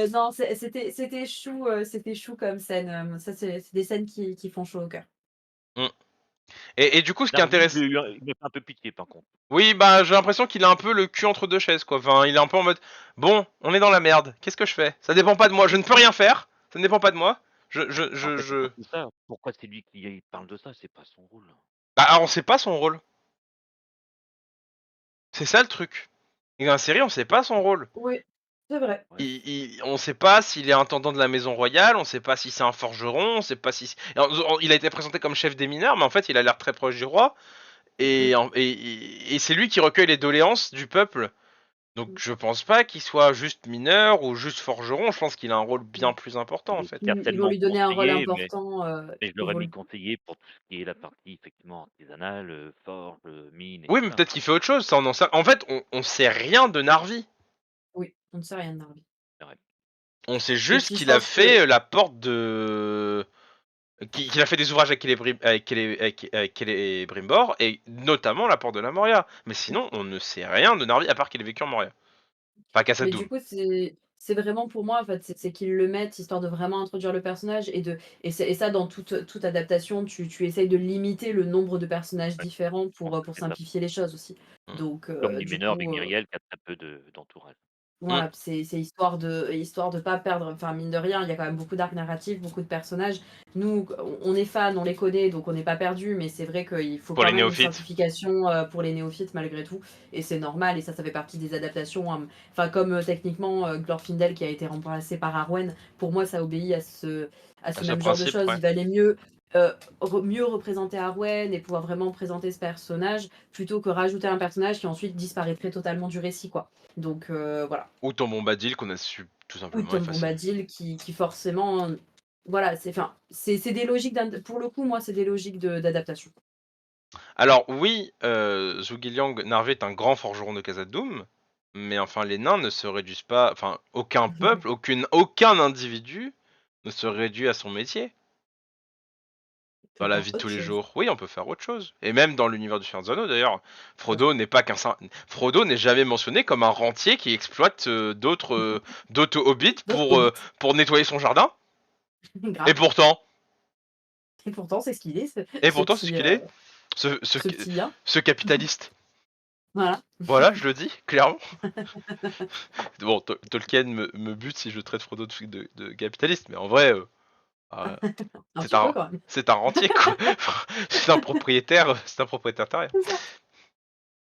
Non, c'était chou comme scène, ça c'est des scènes qui font chaud au cœur. Mm. Et du coup, ce qui est Narvi, intéressant. il me fait un peu pitié par contre. Oui, bah j'ai l'impression qu'il a un peu le cul entre deux chaises, quoi. Enfin, il est un peu en mode, bon, on est dans la merde. Qu'est-ce que je fais? Ça dépend pas de moi. Je ne peux rien faire. Ça ne dépend pas de moi. En fait, c'est surtout ça. Pourquoi c'est lui qui parle de ça? C'est pas son rôle. Bah, alors, on sait pas son rôle. C'est ça le truc. Et dans la série, on sait pas son rôle. Oui, c'est vrai. Ouais. On sait pas s'il est intendant de la maison royale. On sait pas si c'est un forgeron. On sait pas si. Il a été présenté comme chef des mineurs, mais en fait, il a l'air très proche du roi. Et c'est lui qui recueille les doléances du peuple. Donc je pense pas qu'il soit juste mineur ou juste forgeron, je pense qu'il a un rôle bien plus important Il en est fait. Ils vont certainement lui donner un rôle conseiller, mais important, je ils l'aurais vont mis lui conseiller pour tout ce qui est la partie effectivement artisanale, forge, mine et Oui, tout mais ça, peut-être quoi. qu'il fait autre chose, ça on en sait. En fait, on sait rien de Narvi. oui, on ne sait rien de Narvi. C'est vrai. On sait Et juste puis je qu'il a pense que fait la porte de. Qu'il a fait des ouvrages avec Celebrimbor, et notamment la porte de la Moria. Mais sinon, on ne sait rien de Narvi à part qu'il ait vécu en Moria. Pas qu'à mais Doom. du coup, c'est vraiment pour moi, en fait, c'est qu'ils le mettent histoire de vraiment introduire le personnage et ça dans toute adaptation, tu essayes de limiter le nombre de personnages Ouais, différents je pense que pour c'est ça. simplifier les choses aussi. Mm. Donc Comme du Numénor avec coup, Myriel qui a très peu d'entourage. Mm. voilà, c'est histoire de pas perdre, enfin mine de rien, il y a quand même beaucoup d'arcs narratifs, beaucoup de personnages. Nous, on est fans, on les connaît, donc on n'est pas perdus, mais c'est vrai qu'il faut Pour quand les même une néophytes. simplification pour les néophytes malgré tout, et c'est normal, et ça fait partie des adaptations. Enfin, comme techniquement Glorfindel qui a été remplacé par Arwen, pour moi ça obéit à À ce ce même genre de principe, choses. ouais. Il valait mieux mieux représenter Arwen et pouvoir vraiment présenter ce personnage plutôt que rajouter un personnage qui ensuite disparaîtrait totalement du récit, quoi. Donc voilà. Ou ton Bombadil qu'on a su tout Ou simplement Tom effacer. Bombadil qui forcément, voilà, c'est des logiques pour le coup, moi, c'est des logiques d'adaptation. Alors oui, Zhuge Narvé est un grand forgeron de Khazad-dûm, mais enfin les nains ne se réduisent pas, enfin aucun peuple, aucun individu ne se réduit à son métier On dans peut la faire vie de tous autre les chose. jours. Oui, on peut faire autre chose. Et même dans l'univers du Seigneur des Anneaux d'ailleurs, Frodo n'est jamais mentionné comme un rentier qui exploite d'autres hobbits D'autres hobbits, pour nettoyer son jardin. Et grave. pourtant, Et pourtant, c'est ce qu'il est, et pourtant c'est ce qu'il est, ce, ce, ce petit lien. ce capitaliste. Voilà. Voilà, je le dis clairement. Bon, Tolkien me bute si je traite Frodo de capitaliste, mais en vrai, euh, Un c'est petit peu un, quand même. c'est un rentier, quoi. C'est un propriétaire terrien. C'est ça.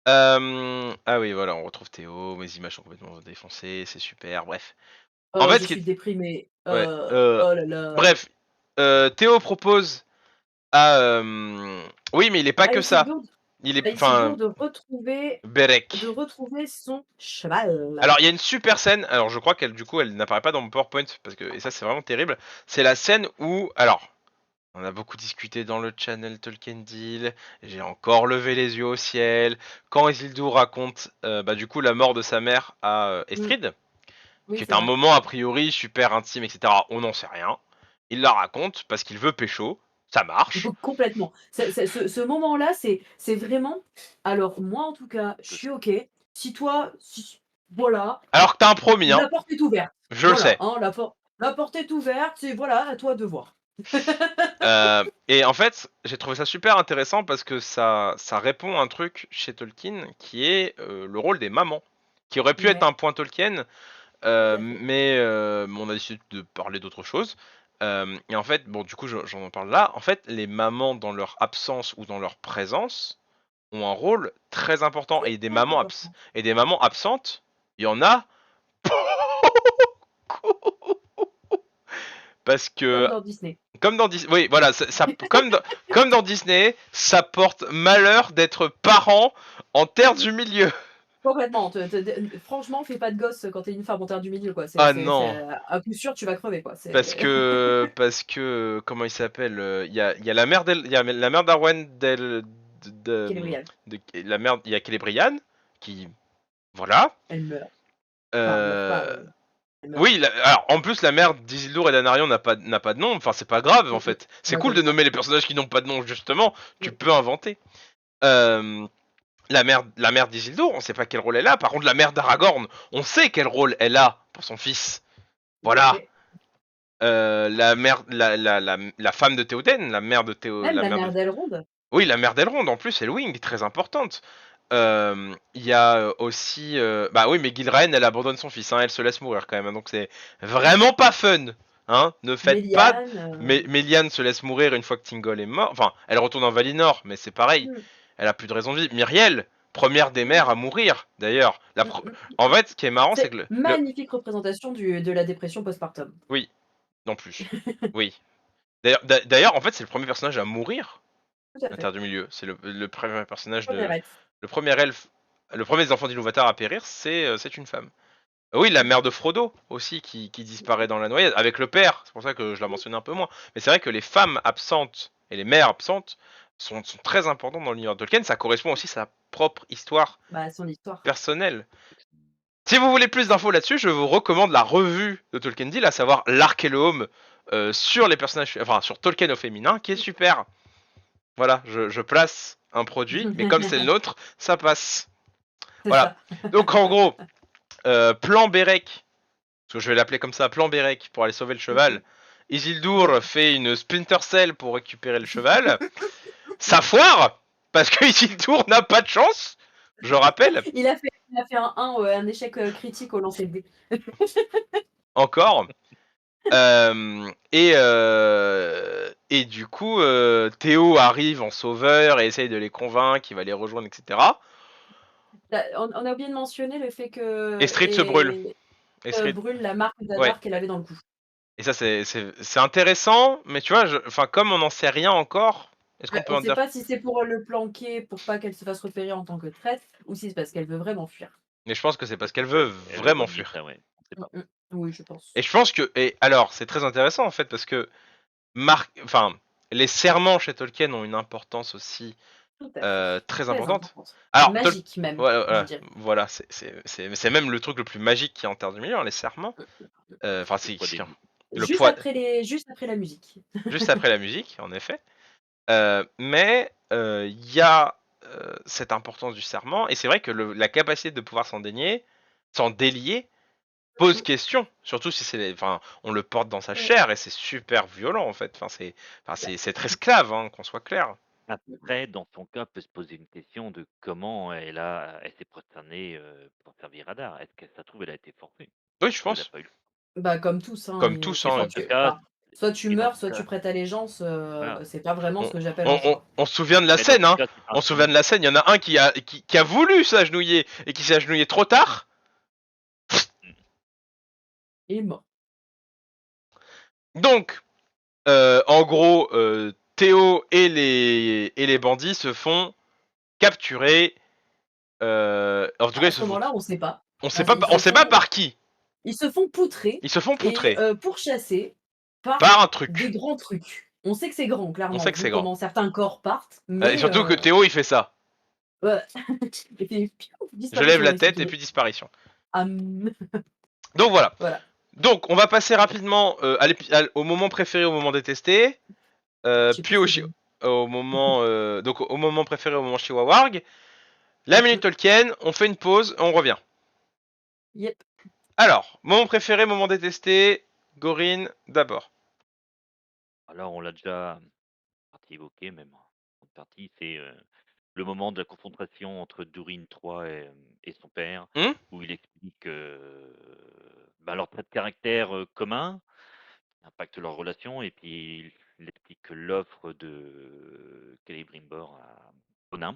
Ah oui, voilà, on retrouve Théo, mes images sont complètement défoncées, c'est super, bref. En Oh, fait, je suis déprimée. ouais, Oh là là. bref, Théo propose à, oui, mais il est pas À que ça. Isildur, Il est, à enfin, Isildur Beric. de retrouver son cheval. Alors il y a une super scène, alors je crois qu'elle du coup elle n'apparaît pas dans mon PowerPoint parce que et ça c'est vraiment terrible, c'est la scène où alors on a beaucoup discuté dans le channel Tolkien Deal, j'ai encore levé les yeux au ciel quand Isildur raconte bah du coup la mort de sa mère à Mm. Estrid, Oui, qui est c'est un vrai. moment a priori super intime etc. On n'en sait rien. Il la raconte parce qu'il veut pécho, ça marche. Complètement. Ce moment-là, c'est vraiment alors moi, en tout cas, je Que suis OK. Si toi, si voilà, Alors que t'as un promis, hein, la porte est ouverte. je le Voilà, sais. hein, la porte est ouverte, c'est voilà, à toi de voir. Et en fait, j'ai trouvé ça super intéressant parce que ça répond à un truc chez Tolkien qui est le rôle des mamans, qui aurait pu être Ouais, un point Tolkien, tout à fait. mais on a décidé de parler d'autre chose. Et en fait, bon, du coup, j'en parle là. En fait, les mamans, dans leur absence ou dans leur présence, ont un rôle très important. Et Très important. des mamans absentes, il y en a parce Comme que dans Disney. comme dans Disney, oui, voilà, comme dans Disney, ça porte malheur d'être parent en terre du milieu. Complètement. Franchement, fais pas de gosse quand t'es une femme en terre du milieu, quoi. Ah non, À coup sûr, tu vas crever, quoi. parce que comment il s'appelle il y a la mère il y a la mère d'Arwen Celebrial. la mère, il y a Celebrian qui voilà. Elle meurt. Enfin, elle meurt pas, Euh, elle meurt. oui, alors en plus la mère d'Isildur et d'Anarion n'a pas de nom, enfin c'est pas grave en Mmh mh. fait. C'est Ouais, cool de complètement. nommer les personnages qui n'ont pas de nom justement, tu Mmh. peux inventer. Euh, la mère d'Isildur, on sait pas quel rôle elle a. Par contre, la mère d'Aragorn, on sait quel rôle elle a pour son fils. Tout à Voilà. fait. La mère, la femme de Théoden, la mère de Théo, Même la la mère de, mère d'Elrond. oui, la mère d'Elrond en plus, Elwing, très importante. Il y a aussi, bah oui, mais Gilraen, elle abandonne son fils, hein, elle se laisse mourir quand même, hein, donc c'est vraiment pas fun, hein. Ne faites pas. Méliane, Mais Méliane se laisse mourir une fois que Thingol est mort. Enfin, elle retourne en Valinor, mais c'est pareil. mmh, Elle a plus de raison de vivre. Myriel, première des mères à mourir, d'ailleurs. mmh, mmh. En fait, ce qui est marrant, c'est C'est que magnifique représentation de la dépression postpartum. oui, non plus. Oui. D'ailleurs, en fait, c'est le premier personnage à mourir Tout à La fait. Terre du Milieu. C'est le premier personnage Premier de. elfe. Le premier elfe. Le premier des enfants d'Ilúvatar à périr, c'est une femme. Oui, la mère de Frodo aussi qui disparaît dans la noyade, avec le père, c'est pour ça que je la mentionnais un peu moins. Mais c'est vrai que les femmes absentes et les mères absentes sont très importantes dans l'univers de Tolkien, ça correspond aussi à sa propre histoire Bah, son histoire. personnelle. Si vous voulez plus d'infos là-dessus, je vous recommande la revue de Tolkien Deal, à savoir l'Arc et le Home sur les personnages, enfin sur Tolkien au féminin, qui est super. Voilà, je place un produit, mais comme c'est le nôtre, ça passe. C'est Voilà. ça. Donc en gros, plan Bérec, parce que je vais l'appeler comme ça, plan Bérec pour aller sauver le cheval. Isildur fait une Splinter Cell pour récupérer le cheval. Ça foire, parce que Isildur n'a pas de chance, je rappelle. Il a fait un échec critique au lancer de dés. Encore. Et du coup, Théo arrive en sauveur et essaye de les convaincre, il va les rejoindre, etc. On a oublié de mentionner le fait que Estrid se brûle. Estrid, brûle la marque ouais. d'Adar qu'elle avait dans le cou. Et ça, c'est intéressant, mais tu vois, comme on n'en sait rien encore, est-ce qu'on peut On en sait dire. pas si c'est pour le planquer, pour pas qu'elle se fasse repérer en tant que traître, ou si c'est parce qu'elle veut vraiment fuir. Mais je pense que c'est parce qu'elle veut Elle vraiment renie fuir. ça, ouais. On sait pas. Oui, je pense. Et je pense que. Et alors, c'est très intéressant en fait, parce que enfin, les serments chez Tolkien ont une importance aussi Tout à fait. très Très importante. importante. Alors, Magique même, je dirais. voilà, c'est même le truc le plus magique qui est en Terre du Milieu, hein, les serments. Enfin, Le poids des mots. le Juste poids, après la musique. juste après la musique, en effet. Mais il y a cette importance du serment, et c'est vrai que la capacité de pouvoir s'en délier, pose question. Surtout si on le porte dans sa chair, et c'est super violent en fait. C'est très esclave, hein, qu'on soit clair. Après, dans son cas, peut se poser une question de comment elle s'est prosternée pour servir Adar. Est-ce que ça se trouve, elle a été forcée? Oui, je Ou elle a pense. pas eu le Bah, comme tous, hein, Comme tous, Et soit dans hein. ce cas soit tu et dans meurs, ce soit tu cas prêtes allégeance, voilà. c'est pas vraiment ce On, que j'appelle un choix. on se souvient de la Mais dans scène, ce hein. cas, c'est un On se souvient de signe. la scène. Il y en a un qui a voulu s'agenouiller et qui s'est agenouillé trop tard. Il est mort. Donc, en gros, Théo et les bandits se font capturer. En tout cas, À ce moment-là, on sait pas. on sait pas par qui. Ils se font poutrer Ils se font poutrer et pourchasser par par un des truc. grands trucs. On sait que c'est grand, On clairement, sait que vu c'est grand. comment certains corps partent, Et mais surtout que Théo, il fait ça. ouais. Et puis, Je lève la disparition tête et instantanée. puis disparition. Hum, Donc voilà. Voilà. Donc on va passer rapidement au moment préféré, au moment détesté, Je sais puis plus si au moment donc au moment préféré, au moment Chihuahuarg. La minute Tolkien, on fait une pause, on revient. Yep. Alors, moment préféré, moment détesté, Gorine d'abord. Alors, on l'a déjà partie évoqué, même en partie, c'est le moment de la confrontation entre Durin III et son père, Hmm où il explique leurs traits de caractère communs, qui impactent leur relation, et puis il explique l'offre de Celebrimbor à Conan.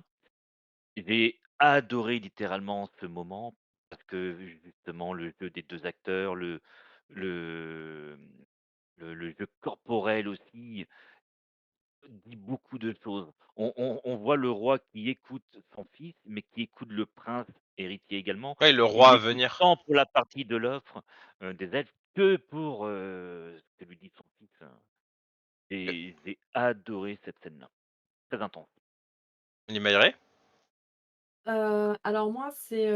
J'ai adoré littéralement ce moment parce que justement le jeu des 2 acteurs, le, le jeu corporel aussi dit beaucoup de choses. On voit le roi qui écoute son fils, mais qui écoute le prince héritier également. Ouais, le Il roi à l'écoute venir. tant pour la partie de l'offre, des elfes que pour, ce que lui dit son fils, et j'ai adoré cette scène-là. Très intense. Limayré. Alors moi, c'est,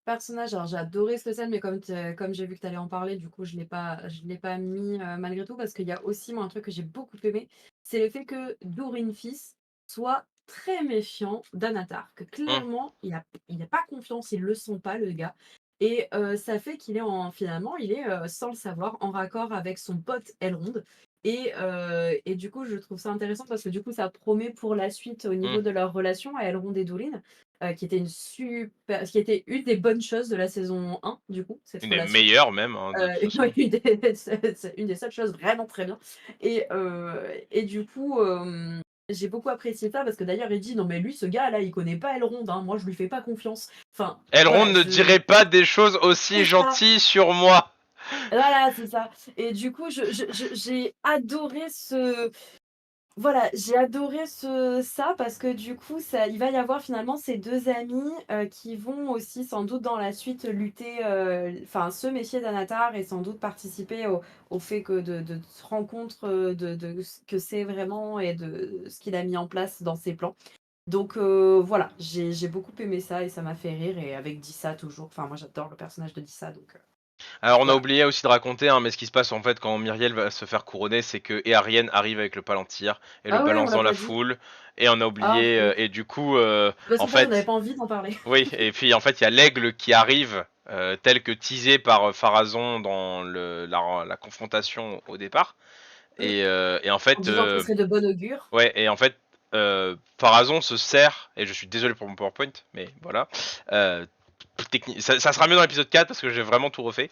personnage, alors j'ai adoré cette scène, mais comme j'ai vu que tu allais en parler, du coup, je l'ai pas mis, malgré tout, parce qu'il y a aussi, moi, un truc que j'ai beaucoup aimé, c'est le fait que Durin fils soit très méfiant d'Anatar, que Hmm. clairement, il a pas confiance, il le sent pas, le gars, et ça fait qu'il est finalement, il est, sans le savoir, en raccord avec son pote Elrond, et du coup, je trouve ça intéressant parce que, du coup, ça promet pour la suite au Hmm. niveau de leur relation à Elrond et Durin. Qui était une des bonnes choses de la saison 1, du coup, cette Une des relation. meilleures même, hein, de toute façon. Ouais, c'est une des seules choses vraiment très bien, et du coup, j'ai beaucoup apprécié ça parce que d'ailleurs il dit: «Non mais lui ce gars-là, il connaît pas Elrond, hein, moi je lui fais pas confiance». Enfin, Elrond voilà, ne dirait pas des choses aussi c'est ça, gentilles sur moi. voilà, c'est ça, et du coup j'ai adoré Voilà, j'ai adoré ça parce que du coup, il va y avoir finalement ces 2 amis, qui vont aussi sans doute dans la suite lutter, enfin se méfier d'Anatar et sans doute participer au fait que de se rencontre, de ce que c'est vraiment et de ce qu'il a mis en place dans ses plans. Donc voilà, j'ai beaucoup aimé ça et ça m'a fait rire et avec Dissa toujours, enfin moi j'adore le personnage de Dissa donc Alors on a voilà. oublié aussi de raconter, hein, mais ce qui se passe en fait quand Myriel va se faire couronner, c'est que Earienne arrive avec le Palantir et le Ah ouais, on balance l'a dans la pas dit? foule, et on a Ah oublié, oui, et du coup, parce en qu'en fait on n'avait fait, pas envie d'en parler. oui, et puis en fait il y a l'aigle qui arrive, tel que teasé par Pharazôn dans la confrontation au départ, et en En fait, disant que ce serait de bon augure. ouais, et en fait, Pharazôn se sert, et je suis désolé pour mon PowerPoint, mais voilà, euh, ça sera mieux dans l'épisode 4 parce que j'ai vraiment tout refait.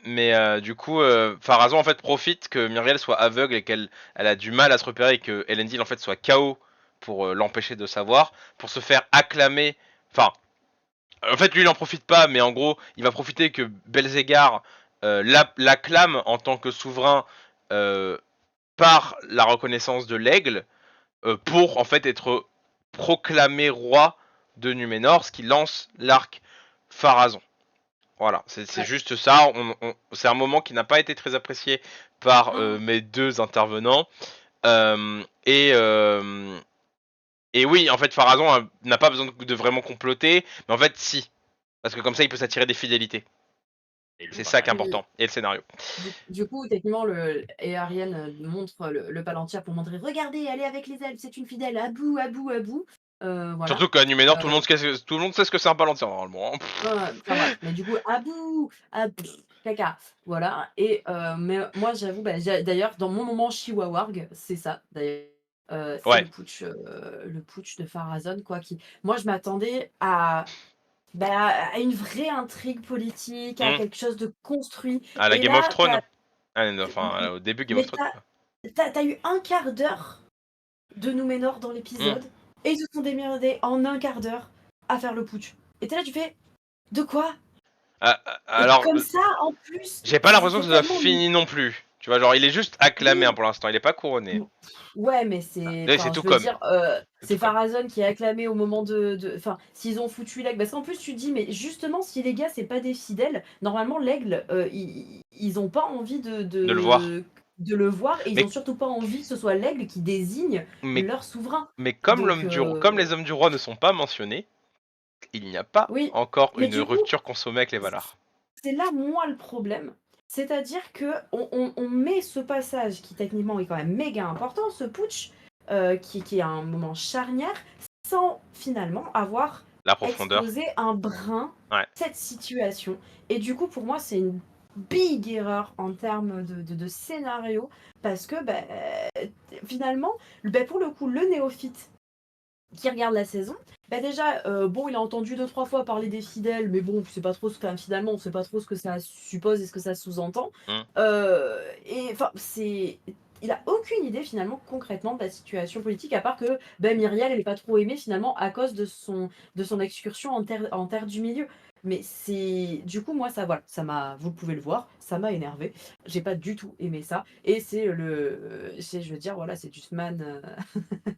Mais du coup, Pharazôn en fait profite que Myriel soit aveugle et qu'elle a du mal à se repérer et que Elendil en fait soit KO pour l'empêcher de savoir, pour se faire acclamer. Enfin, en fait lui il en profite pas, mais en gros il va profiter que Belzégar l'acclame en tant que souverain euh, par la reconnaissance de l'aigle, pour en fait être proclamé roi de Numénor, ce qui lance l'arc Pharazôn. Voilà, c'est Ouais. juste ça. C'est un moment qui n'a pas été très apprécié par Oh, mes deux intervenants. Euh, et, euh, et oui, en fait, Pharazôn n'a pas besoin de vraiment comploter, mais en fait, si. Parce que comme ça, il peut s'attirer des fidélités. Et le C'est voir ça qui est arriver. oui. important. Et le scénario. Du coup, techniquement, Ariel montre le Palantir pour montrer: «Regardez, elle est avec les elfes, c'est une fidèle, à bout, à bout, à bout». Voilà. Surtout qu'à Numénor, tout le Heu, monde, tout le monde sait ce que c'est un palantir, normalement, hein. enfin bref, mais du coup, à bout, caca, voilà et mais moi j'avoue, bah, d'ailleurs dans mon moment Chiwawarg, c'est ça d'ailleurs, c'est Ouais. le putsch de Pharazôn quoi qui moi je m'attendais à bah, à une vraie intrigue politique, à Hmm. quelque chose de construit À la et Game of là, Thrones. Ah, non, enfin, au début Game of mais Thrones, quoi. tu as eu un quart d'heure de Númenor dans Hmm. l'épisode et ils se sont démerdés en un quart d'heure à faire le putsch et tu là, tu fais: «De quoi?» Et Alors, comme ça, en plus, j'ai pas l'impression que c'est ce soit tellement fini non plus. Tu vois, genre, il est juste acclamé, hein, oui, pour l'instant. Il est pas couronné. mmh, ouais, mais c'est Oui, c'est enfin, tout je veux comme. dire, C'est c'est tout comme. Pharazôn qui est acclamé au moment de enfin, s'ils ont foutu l'aigle parce qu'en plus, tu te dis: «Mais justement, si les gars, c'est pas des fidèles, normalement l'aigle, ils ont pas envie De le voir. de le voir et ils ont Mais, surtout pas envie que ce soit l'aigle qui désigne mais, leur souverain». mais Donc comme les hommes du roi ne sont pas mentionnés, il n'y a pas oui, encore mais une du coup, rupture consommée avec les Valar. c'est là, moi, le problème. C'est-à-dire qu'on met ce passage qui, techniquement, est quand même méga important, ce putsch, qui est un moment charnière, sans finalement avoir La profondeur. exposé un brin Ouais. cette situation. Et du coup, pour moi, c'est une big erreur en termes de scénario, parce que bah, finalement, bah, pour le coup, le néophyte qui regarde la saison, bah déjà, bon, il a entendu deux trois fois parler des fidèles, mais bon, c'est pas trop ce que finalement, on sait pas trop ce que ça suppose et ce que ça sous-entend. Hmm. Et enfin, il a aucune idée finalement concrètement de la situation politique, à part que ben, Myriel, elle est pas trop aimée finalement à cause de son excursion en terre du milieu. Mais c'est. Du coup, moi, ça, voilà, ça m'a. Vous pouvez le voir, ça m'a énervé. J'ai pas du tout aimé ça. Et c'est je veux dire, voilà, c'est du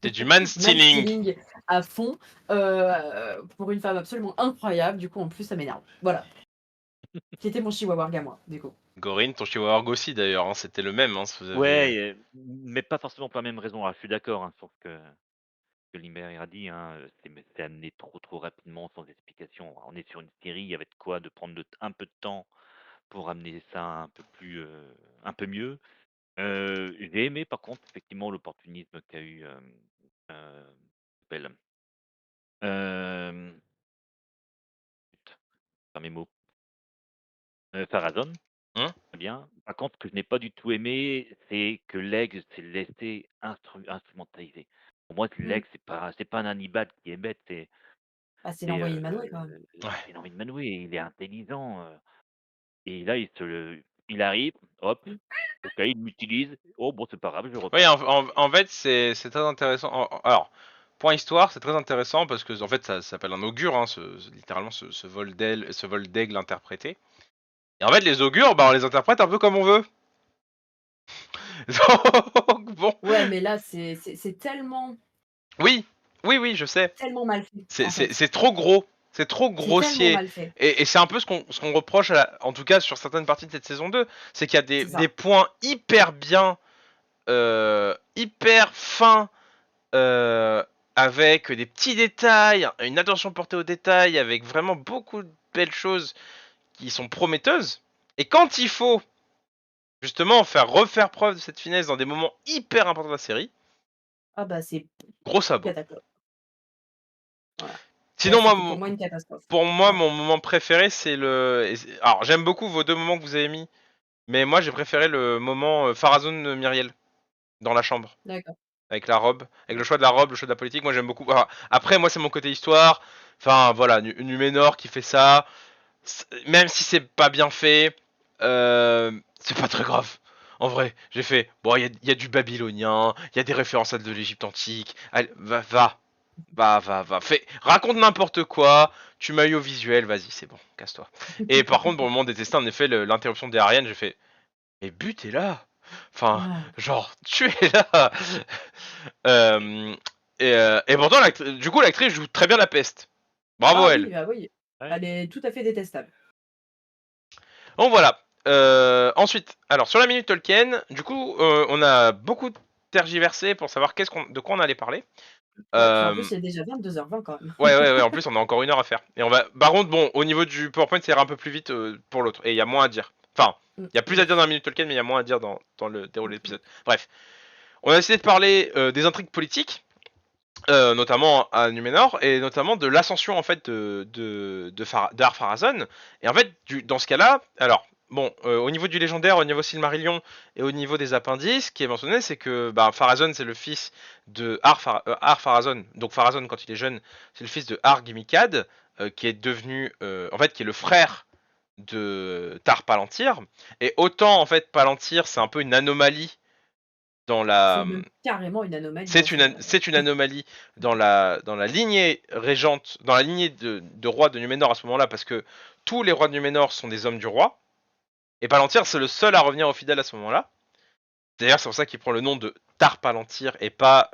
C'est du man stealing. man-stealing à fond, pour une femme absolument incroyable. Du coup, en plus, ça m'énerve. Voilà. Qui était mon chihuahua à moi, du coup. Gorin, ton Chihuahua aussi d'ailleurs, hein, c'était le même, hein, si vous avez. Ouais, mais pas forcément pour la même raison. Ah, je suis d'accord, hein, sur ce que Lambert a dit, hein, c'est amené trop rapidement, sans explication. On est sur une série, il y avait de quoi de prendre un peu de temps pour amener ça un peu mieux. J'ai aimé par contre effectivement l'opportunisme qu'a eu, s'appelle? Hem, zut, mes mots, Pharazôn, Hein. très bien. Par contre, ce que je n'ai pas du tout aimé, c'est que l'aigle s'est laissé instrumentaliser. Pour moi, Mm. l'aigle, c'est pas un Hannibal qui est bête, Ah, c'est c'est, l'envoyé de Manwë, quand même. Ouais. c'est l'envie de Manwë, il est intelligent, et là, il arrive, hop, OK, il m'utilise. Oh bon, c'est pas grave, je Oui, repars. en fait, c'est très intéressant. Alors, point histoire, c'est très intéressant parce que en fait, ça s'appelle un augure, hein, littéralement ce vol d'aile, ce vol d'aigle interprété. Et en fait, les augures, bah, on les interprète un peu comme on veut. Donc bon, Ouais, mais là, c'est tellement oui, oui, je sais. tellement mal fait, C'est en fait. c'est trop gros, c'est trop C'est tellement grossier. mal fait. Et c'est un peu ce qu'on reproche, en tout cas sur certaines parties de cette saison 2, c'est qu'il y a des, C'est des ça. points hyper bien, hyper fins, avec des petits détails, une attention portée aux détails, avec vraiment beaucoup de belles choses qui sont prometteuses. Et quand il faut justement refaire preuve de cette finesse dans des moments hyper importants de la série, Ah bah, c'est gros sabot. catastrophe. Voilà. Là, Sinon, c'était pour moi une catastrophe. pour moi, Ouais, mon moment préféré, c'est Alors, j'aime beaucoup vos deux moments que vous avez mis, mais moi, j'ai préféré le moment Pharazôn Myriel dans la chambre, d'accord. avec la robe, avec le choix de la robe, le choix de la politique. Moi, j'aime beaucoup. Enfin, après, moi, c'est mon côté histoire. Enfin, voilà, Numénor qui fait ça, même si c'est pas bien fait, c'est pas très grave. En vrai, j'ai fait. Bon, il y a du babylonien, il y a des références à de l'Égypte antique. Allez, va. Raconte n'importe quoi. Tu m'as eu au visuel, vas-y, c'est bon, casse-toi. Et par contre, pour le moment détesté, en effet, l'interruption des Ariane, j'ai fait. Mais but est là. Enfin, Ouais. genre, tu es là. Euh, et pourtant, du coup, l'actrice joue très bien la peste. Bravo Ah elle. oui, bah oui. Ouais. Elle est tout à fait détestable. Donc voilà. Ensuite, alors sur la minute Tolkien, du coup, on a beaucoup tergiversé pour savoir de quoi on allait parler. Ouais, puis en Euh, plus, il est déjà 22h20 quand même. ouais. En plus, on a encore 1 heure à faire. Et on va. Par contre, bon, au niveau du PowerPoint, ça ira un peu plus vite pour l'autre. Et il y a moins à dire. Enfin, il y a plus à Oui. dire dans la minute Tolkien, mais il y a moins à dire dans le déroulé de l'épisode. Bref, on a essayé de parler des intrigues politiques, notamment à Numénor, et notamment de l'ascension en fait de Ar-Pharazôn. Et en fait, dans ce cas-là, alors. Bon, au niveau du légendaire, au niveau Silmarillion et au niveau des appendices, ce qui est mentionné, c'est que Pharazôn, c'est le fils de Ar-Pharazôn. Donc Pharazôn, quand il est jeune, c'est le fils de Ar-Gimikad, qui est devenu, en fait, qui est le frère de Tar Palantir. Et autant, en fait, Palantir, c'est un peu une anomalie dans C'est la, même carrément une anomalie en c'est soi. une anomalie dans la lignée régente, dans la lignée de rois de Numénor à ce moment-là, parce que tous les rois de Numénor sont des hommes du roi, et Palantir c'est le seul à revenir au fidèle à ce moment-là. D'ailleurs, c'est pour ça qu'il prend le nom de Tar Palantir et pas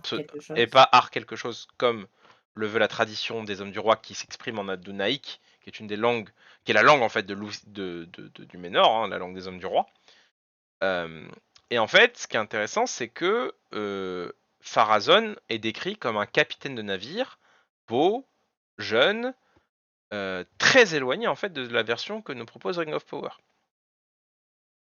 Quelque et chose. pas Ar quelque chose comme le veut la tradition des hommes du roi qui s'exprime en Adonnaïque, qui est une des langues, qui est la langue en fait du Ménor, hein, la langue des hommes du roi. Euh, et en fait, ce qui est intéressant, c'est que Pharazôn est décrit comme un capitaine de navire, beau, jeune, très éloigné en fait de la version que nous propose Ring of Power.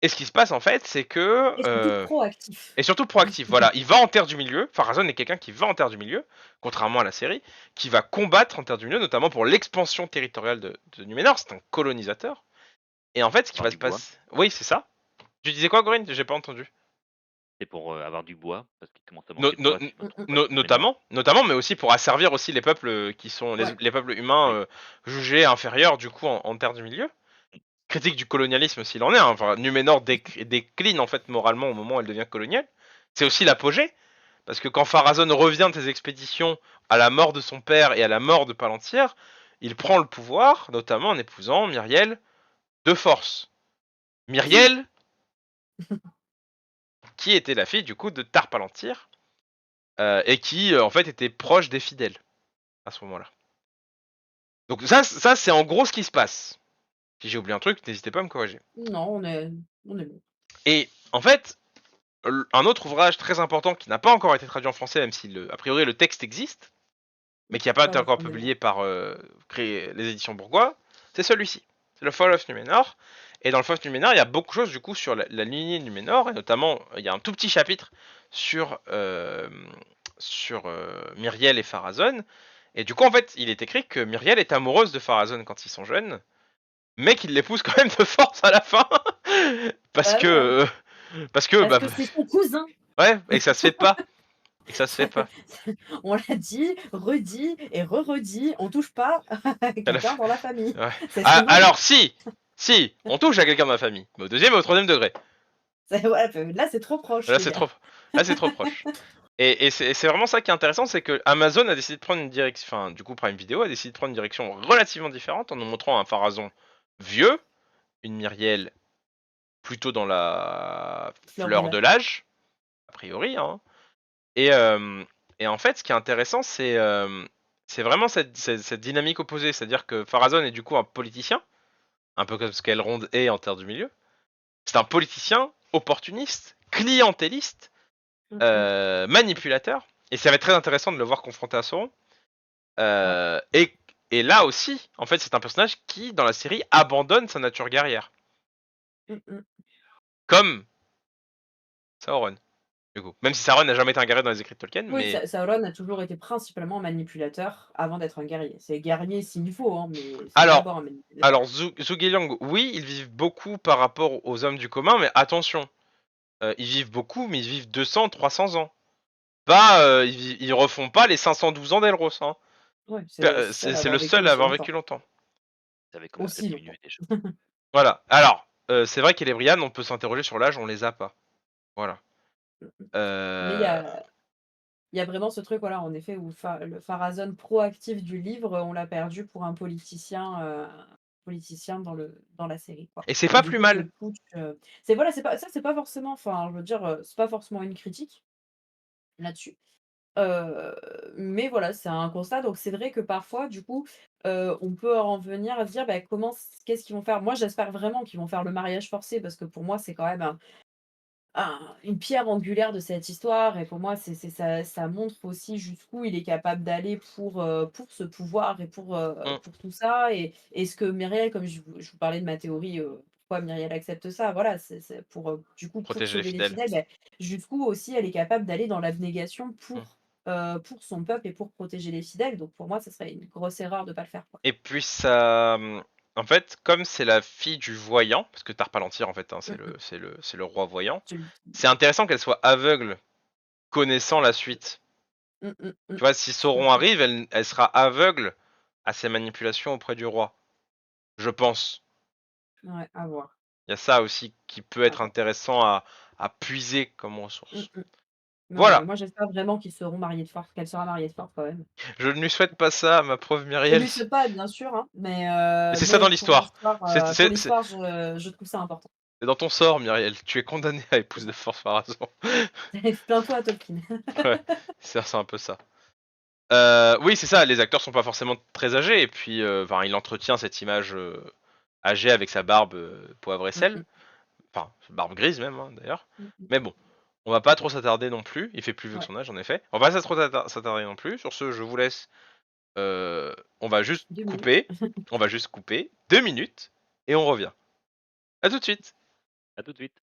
Et ce qui se passe en fait, c'est que Et surtout proactif. et surtout proactif. Voilà, il va en terre du milieu. Pharazôn est quelqu'un qui va en terre du milieu, contrairement à la série, qui va combattre en terre du milieu, notamment pour l'expansion territoriale de Numénor. C'est un colonisateur. Et en fait, ce qui Avoir va du se bois. passer, oui, c'est ça. Tu disais quoi, Corinne? J'ai pas entendu. C'est pour avoir du bois, parce qu'il commence à No- manquer de no- bois si on ne trouve pas de Numénor. notamment, mais aussi pour asservir aussi les peuples qui sont les, Ouais. les peuples humains Oui. jugés inférieurs du coup en terre du milieu. Critique du colonialisme s'il en est. Hein. Enfin, Numénor décline en fait moralement au moment où elle devient coloniale. C'est aussi l'apogée, parce que quand Pharazôn revient de ses expéditions à la mort de son père et à la mort de Palantir, il prend le pouvoir, notamment en épousant Myriel de force. Myriel, qui était la fille du coup de Tar Palantir, et qui en fait était proche des fidèles à ce moment-là. Donc ça c'est en gros ce qui se passe. Si j'ai oublié un truc, n'hésitez pas à me corriger. Non, on est bon. Et en fait, un autre ouvrage très important qui n'a pas encore été traduit en français, même si a priori le texte existe, mais qui n'a pas Pas été encore profondément. publié par les éditions Bourgois, c'est celui-ci. C'est le Fall of Numenor. Et dans le Fall of Numenor, il y a beaucoup de choses du coup sur la lignée de Numenor, et notamment il y a un tout petit chapitre sur Myriel et Pharazôn. Et du coup, en fait, il est écrit que Myriel est amoureuse de Pharazôn quand ils sont jeunes, mais qu'il l'épouse quand même de force à la fin, parce Bah que ouais, parce bah que c'est son cousin. ouais, et que ça se fait pas, et que ça se fait pas. On l'a dit, redit et re-redit, on touche pas à À la quelqu'un fin- dans la famille. ouais. C'est Ah, son mari. alors si, on touche à quelqu'un de ma famille, mais au deuxième et au troisième degré. Ouais, là, c'est trop proche, Là, les gars. là, c'est trop proche. Et c'est vraiment ça qui est intéressant, c'est que Amazon a décidé de prendre une direction, enfin, du coup, Prime Video a décidé de prendre une direction relativement différente en nous montrant un Pharazôn vieux, une Myriel plutôt dans la Fleur de fleur de l'âge. l'âge, a priori, hein. Et, en fait, ce qui est intéressant, c'est vraiment cette dynamique opposée. C'est-à-dire que Pharazôn est du coup un politicien, un peu comme ce qu'Elrond est en Terre du Milieu. C'est un politicien opportuniste, clientéliste, manipulateur. Et ça va être très intéressant de le voir confronté à Sauron. Ouais. Et là aussi, en fait, c'est un personnage qui, dans la série, abandonne sa nature guerrière. Comme Sauron, du coup. Même si Sauron n'a jamais été un guerrier dans les écrits de Tolkien, Oui, mais... Sauron a toujours été principalement manipulateur avant d'être un guerrier. C'est guerrier s'il faut, hein, mais c'est Alors, d'abord un manipulateur. Zhuge oui, ils vivent beaucoup par rapport aux hommes du commun, mais attention, ils vivent beaucoup, mais ils vivent 200, 300 ans. Pas, ils refont pas les 512 ans d'Elros, hein. Ouais, c'est le seul à C'est avoir le vécu seul à aussi avoir longtemps. vécu longtemps. Vous savez comment ça Aussi longtemps. diminue déjà. Voilà. Alors, c'est vrai qu'Elebrian, on peut s'interroger sur l'âge, on les a pas. Voilà. Mais Euh, il y a vraiment ce truc, voilà, en effet, où le Pharazôn proactif du livre, on l'a perdu pour un politicien dans la série, quoi. Et c'est Et pas du plus coup, le mal. putsch, c'est voilà, c'est pas forcément, enfin, je veux dire, c'est pas forcément une critique là-dessus. Heu, mais voilà, c'est un constat, donc c'est vrai que parfois, du coup, on peut en venir à se dire: «Bah, qu'est-ce qu'ils vont faire?» Moi, j'espère vraiment qu'ils vont faire le mariage forcé parce que pour moi, c'est quand même une pierre angulaire de cette histoire et pour moi, ça montre aussi jusqu'où il est capable d'aller pour ce pouvoir et Mm. pour tout ça et ce que Myriel, comme je vous parlais de ma théorie, pourquoi Myriel accepte ça, voilà, c'est pour, du coup, pour Protéger les sauver les fidèles. fidèles, beh, jusqu'où aussi elle est capable d'aller dans l'abnégation Mm. pour son peuple et pour protéger les fidèles, donc pour moi, ça serait une grosse erreur de pas le faire, quoi. Et puis ça, en fait, comme c'est la fille du voyant, parce que Tar-Palantir en fait, hein, Mmh mh. c'est le roi voyant. Celui C'est intéressant qu'elle soit aveugle, connaissant la suite. Tu vois, si Tout à Sauron fait. arrive, elle sera aveugle à ses manipulations auprès du roi. Je pense. Ouais, à voir, Il y a ça aussi qui peut à être voir. intéressant à puiser comme Mmh ressource. mh. Ouais, mais Voilà. moi j'espère vraiment qu'ils seront mariés de force, qu'elle sera mariée de force quand même. Je ne lui souhaite pas ça à ma pauvre Je Myriel. lui souhaite pas bien sûr, hein, Mais c'est ça mais dans l'histoire. pour l'histoire, je trouve ça important. C'est dans ton sort, Myriel. Tu es condamné à C'est épouse de ça. force Pharazôn. Plains-toi Tolkien. Ouais, c'est un peu ça. Oui, c'est ça, les acteurs sont pas forcément très âgés, et puis enfin, il entretient cette image âgée avec sa barbe poivre et Mmh sel, mh. enfin, barbe grise même, hein, d'ailleurs. Mmh mh. Mais bon, on va pas trop s'attarder non plus, il fait plus vieux que Ouais, son âge en effet. On va pas trop s'attarder non plus, sur ce, je vous laisse, on va juste 2 minutes. couper, 2 minutes, et on revient. À tout de suite. À tout de suite.